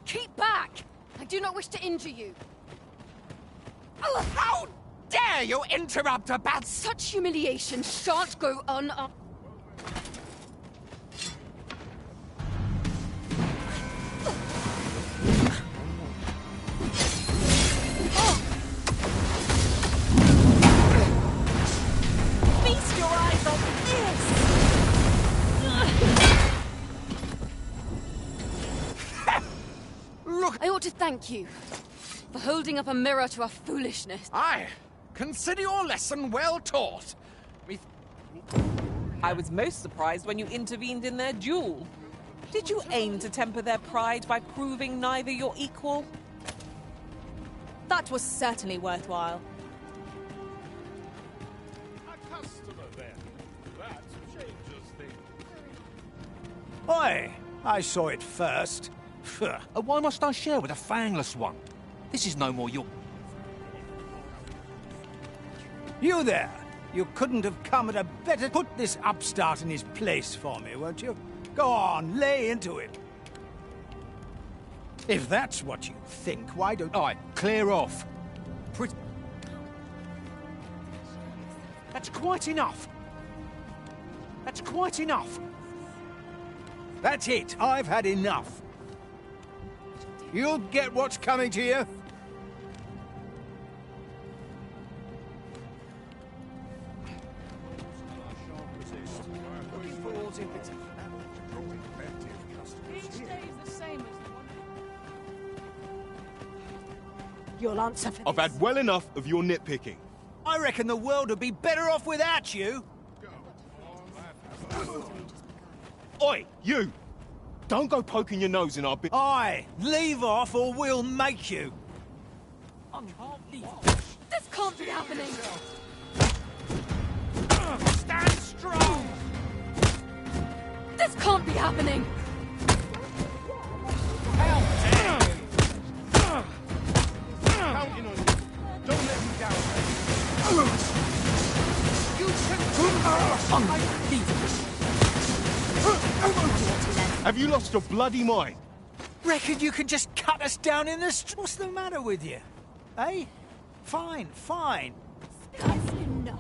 Keep back! I do not wish to injure you. How dare you interrupt a bat? Such humiliation shan't go un... Feast your eyes on this! Look! I ought to thank you for holding up a mirror to our foolishness. Aye. Consider your lesson well taught. I was most surprised when you intervened in their duel. Did you aim to temper their pride by proving neither your equal? That was certainly worthwhile. A customer, then. That changes things. Oi! I saw it first. Why must I share with a fangless one? This is no more your... You there! You couldn't have come at a better... Put this upstart in his place for me, won't you? Go on, lay into it. If that's what you think, why don't... All right, clear off. That's quite enough. That's quite enough. That's it. I've had enough. You'll get what's coming to you. You'll answer for I've had well enough of your nitpicking. I reckon the world would be better off without you. Oi, you! Don't go poking your nose in our bit. Aye, leave off or we'll make you. This can't be happening. Stand strong! This can't be happening! Counting on you. Don't let me down. You can Have you lost your bloody mind? Reckon you can just cut us down in the street? What's the matter with you? Eh? Fine, fine. That's enough.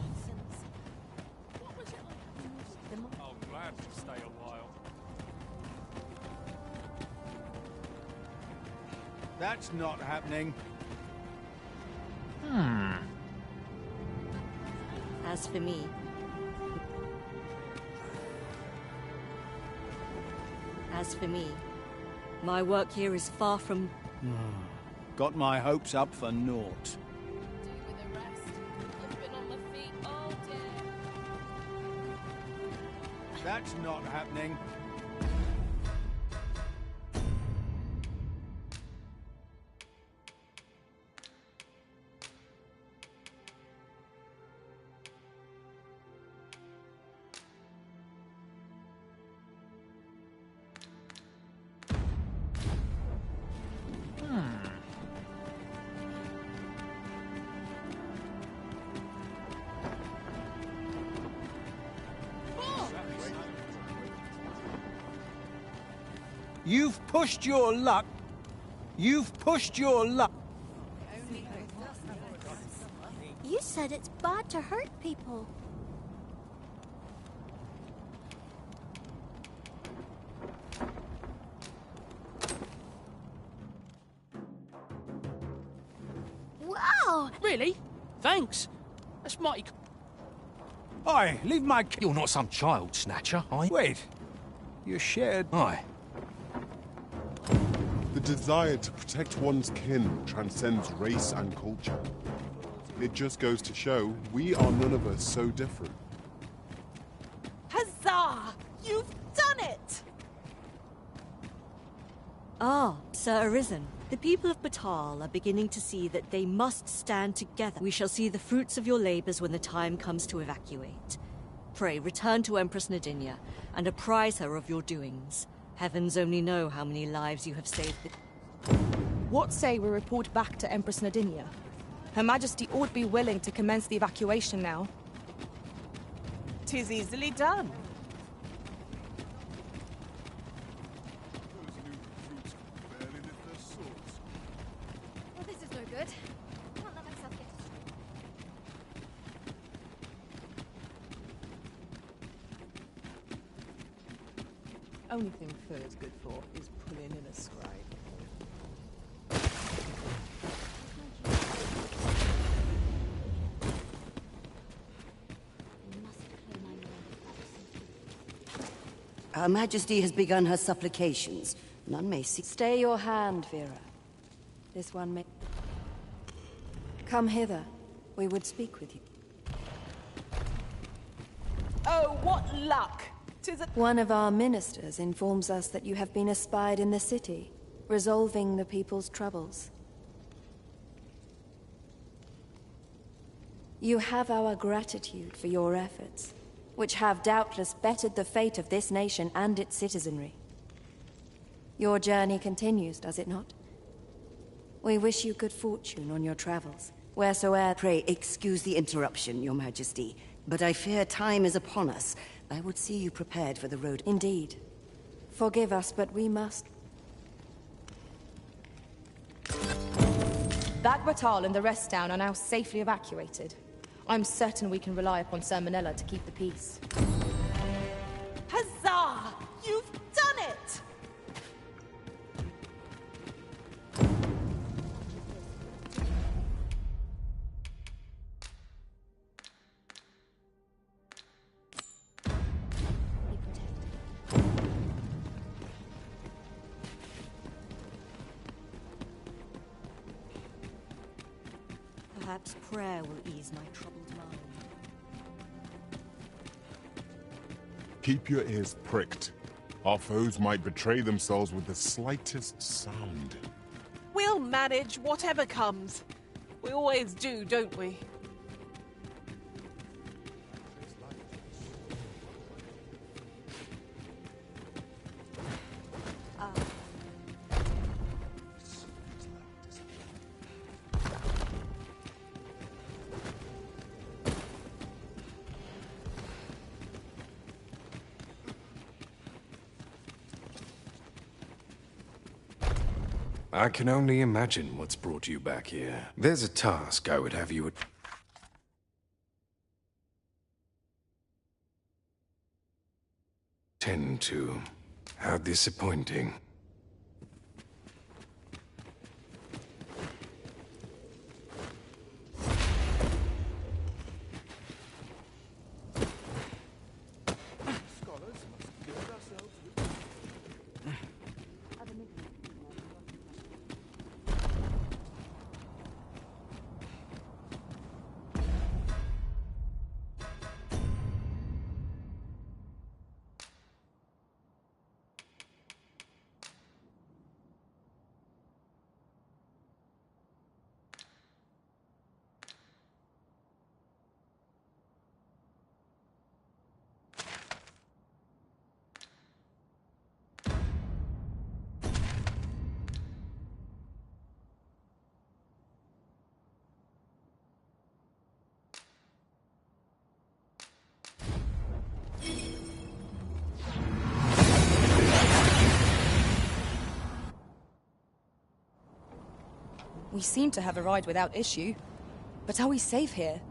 I'll gladly stay a while. That's not happening. As for me, my work here is far from... Got my hopes up for naught. That's not happening. You've pushed your luck. You've pushed your luck. You said it's bad to hurt people. Wow! Really? Thanks. That's mighty... Oi, leave my... You're not some child snatcher, are you? Wait. You shared... Aye. The desire to protect one's kin transcends race and culture. It just goes to show we are none of us so different. Huzzah! You've done it! Ah, Sir Arisen. The people of Batal are beginning to see that they must stand together. We shall see the fruits of your labors when the time comes to evacuate. Pray, return to Empress Nadinia and apprise her of your doings. Heavens only know how many lives you have saved. What say we report back to Empress Nadinia? Her Majesty ought be willing to commence the evacuation now. 'Tis easily done. Well, this is no good. Can't let myself get Only thing Fur's good for is pulling in a scribe. Her Majesty has begun her supplications. None may see... Stay your hand, Vera. This one may... Come hither. We would speak with you. Oh, what luck! 'Tis a... One of our ministers informs us that you have been espied in the city, resolving the people's troubles. You have our gratitude for your efforts, which have doubtless bettered the fate of this nation and its citizenry. Your journey continues, does it not? We wish you good fortune on your travels, wheresoever... Pray, excuse the interruption, Your Majesty, but I fear time is upon us. I would see you prepared for the road. Indeed. Forgive us, but we must... Batal and the rest down are now safely evacuated. I'm certain we can rely upon Sir Manella to keep the peace. Huzzah! You've done it! Perhaps prayer will ease my troubled mind. Keep your ears pricked. Our foes might betray themselves with the slightest sound. We'll manage whatever comes. We always do, don't we? I can only imagine what's brought you back here. There's a task I would have you attend to. How disappointing. We seem to have arrived without issue. But are we safe here?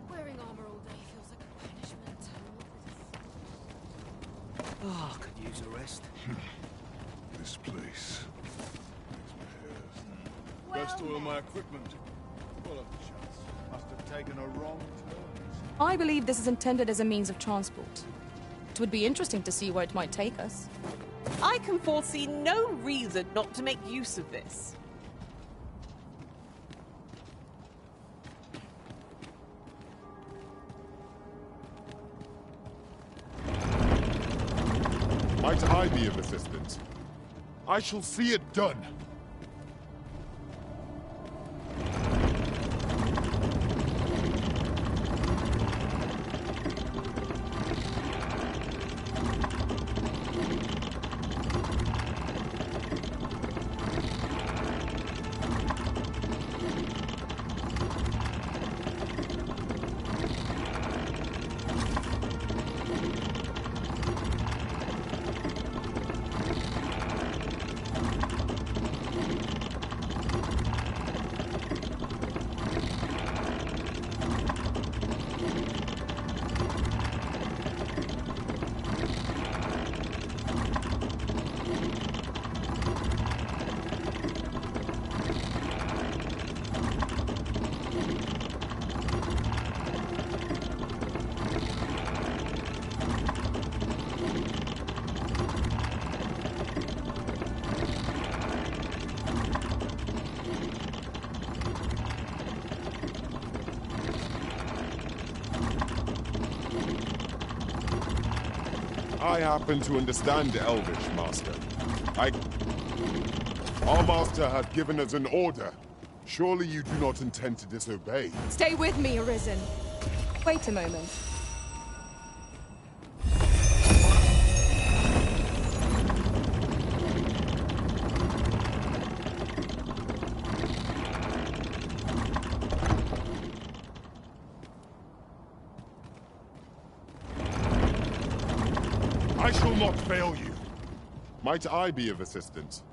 Wearing armor all day feels like a punishment. Oh, could use a rest. This place. Best oil my equipment. Full of chance. Must have taken a wrong turn. I believe this is intended as a means of transport. It would be interesting to see where it might take us. I can foresee no reason not to make use of this. Might I be of assistance? I shall see it done. I happen to understand Elvish, Master. Our Master hath given us an order. Surely you do not intend to disobey. Stay with me, Arisen. Wait a moment. I shall not fail you. Might I be of assistance?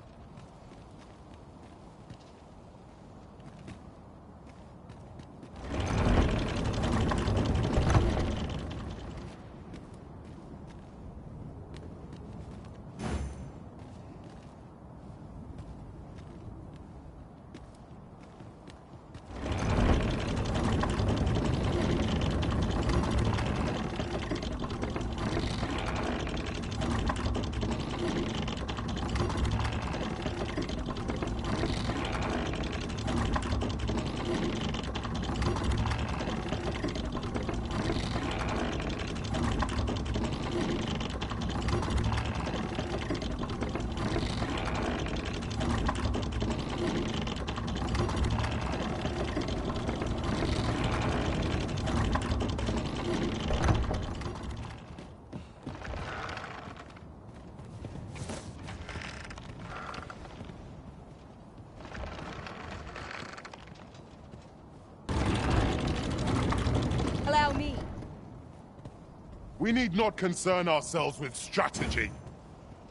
We need not concern ourselves with strategy.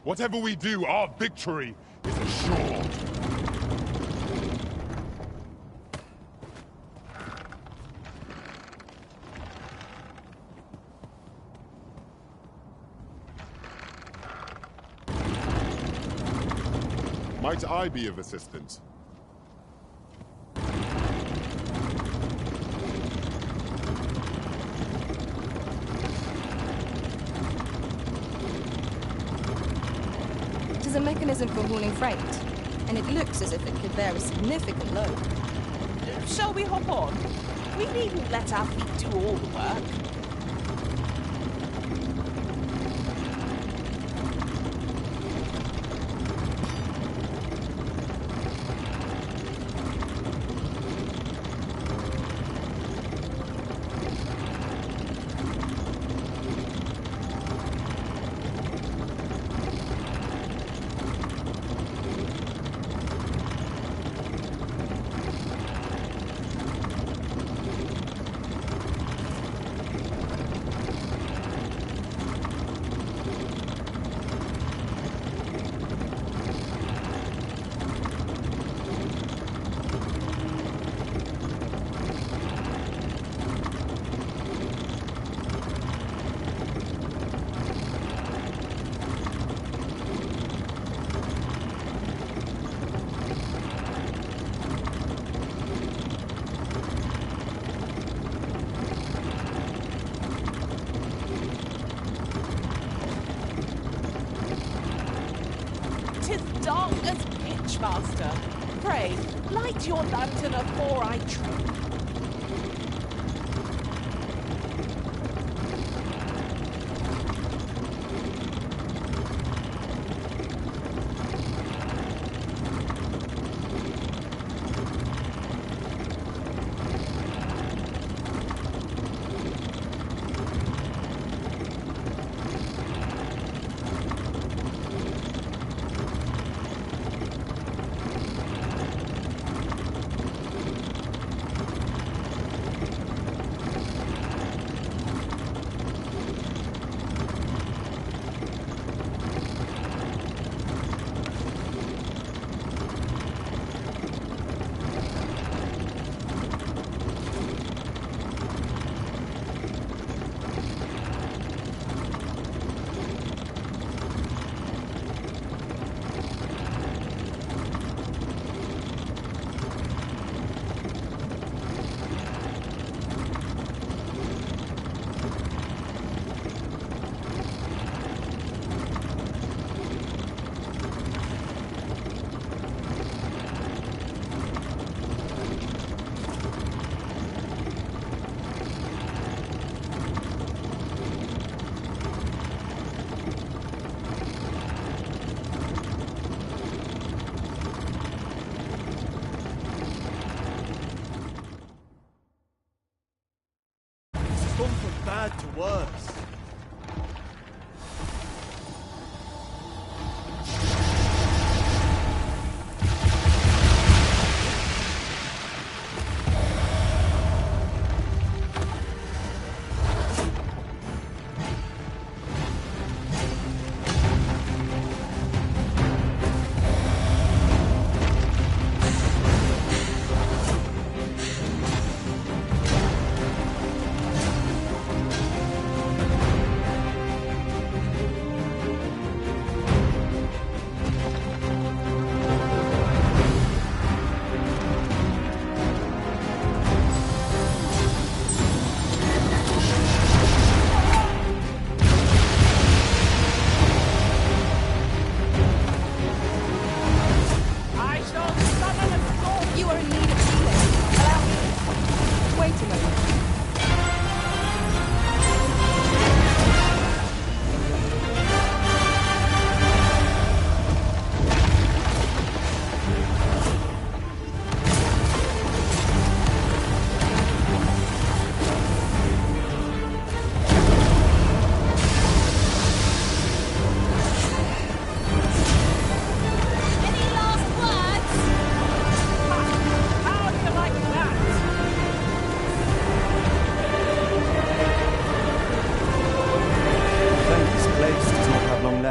Whatever we do, our victory is assured. Might I be of assistance? It is a mechanism for hauling freight, and it looks as if it could bear a significant load. Shall we hop on? We needn't let our feet do all the work. Dark as pitch, Master. Pray, light your lantern afore I trip. Gone from bad to worse.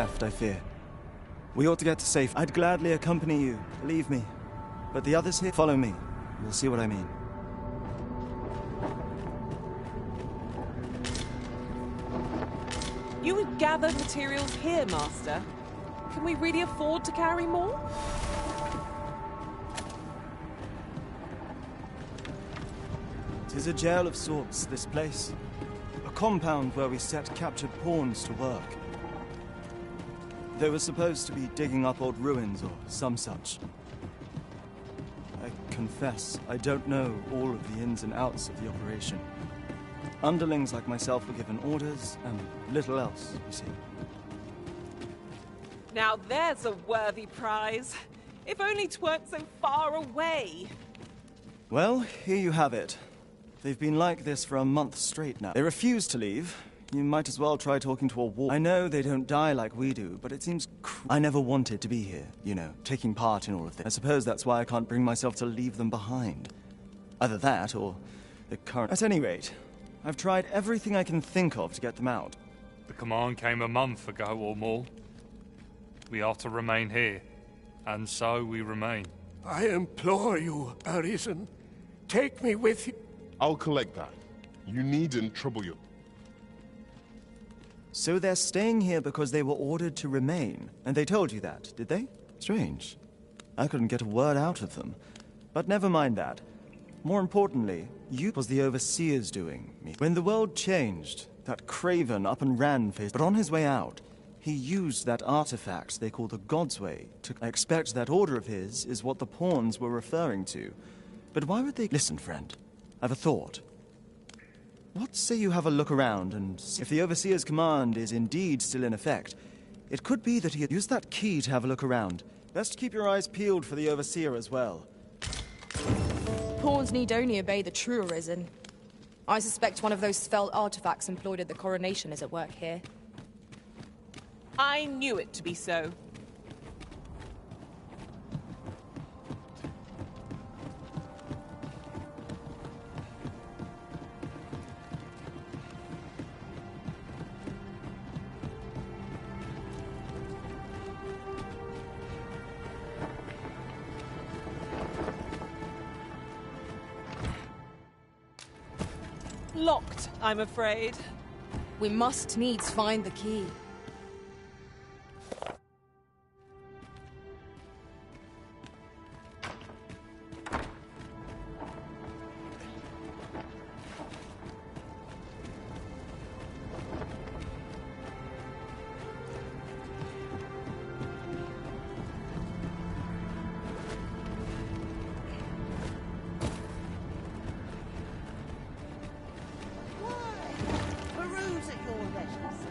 left, I fear. We ought to get to safe. I'd gladly accompany you, believe me. But the others here, follow me. You'll see what I mean. You would gather materials here, Master. Can we really afford to carry more? It is a jail of sorts, this place. A compound where we set captured pawns to work. They were supposed to be digging up old ruins or some such. I confess, I don't know all of the ins and outs of the operation. Underlings like myself were given orders, and little else, you see. Now there's a worthy prize. If only 'tweren't so far away. Well, here you have it. They've been like this for a month straight now. They refuse to leave. You might as well try talking to a wall. I know they don't die like we do, but it seems I never wanted to be here, you know, taking part in all of this. I suppose that's why I can't bring myself to leave them behind. Either that, or the current... At any rate, I've tried everything I can think of to get them out. The command came a month ago or more. We are to remain here, and so we remain. I implore you, Arisen. Take me with you. I'll collect that. You needn't trouble you. So they're staying here because they were ordered to remain, and they told you that, did they? Strange. I couldn't get a word out of them. But never mind that. More importantly, you was the Overseer's doing. When the world changed, that craven up and ran for his... But on his way out, he used that artifact they call the God's Way to... I expect that order of his is what the pawns were referring to. But why would they... Listen, friend. I've a thought. What say you have a look around, and if the Overseer's command is indeed still in effect, it could be that he had used that key to have a look around. Best keep your eyes peeled for the Overseer as well. Pawns need only obey the true Arisen. I suspect one of those spell artifacts employed at the coronation is at work here. I knew it to be so. Locked, I'm afraid. We must needs find the key. Peruse at your leisure, sir.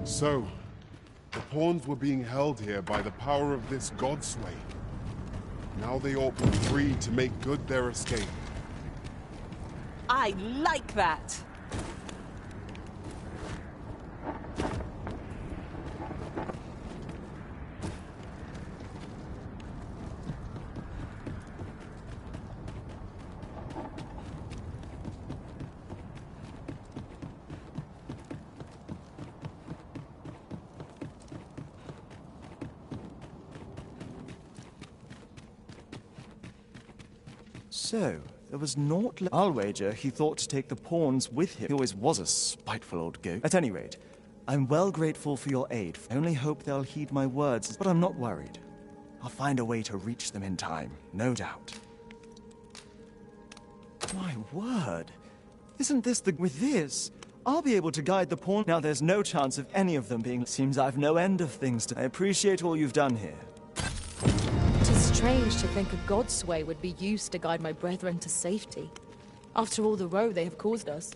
So, the pawns were being held here by the power of this God's Way. Now they ought to be free to make good their escape. I like that! So, there was naught left. I'll wager he thought to take the pawns with him. He always was a spiteful old goat. At any rate, I'm well grateful for your aid. I only hope they'll heed my words, but I'm not worried. I'll find a way to reach them in time, no doubt. My word! Isn't this the... With this, I'll be able to guide the pawn. Now there's no chance of any of them being... Seems I've no end of things to... I appreciate all you've done here. 'Tis strange to think a god's sway would be used to guide my brethren to safety, after all the woe they have caused us.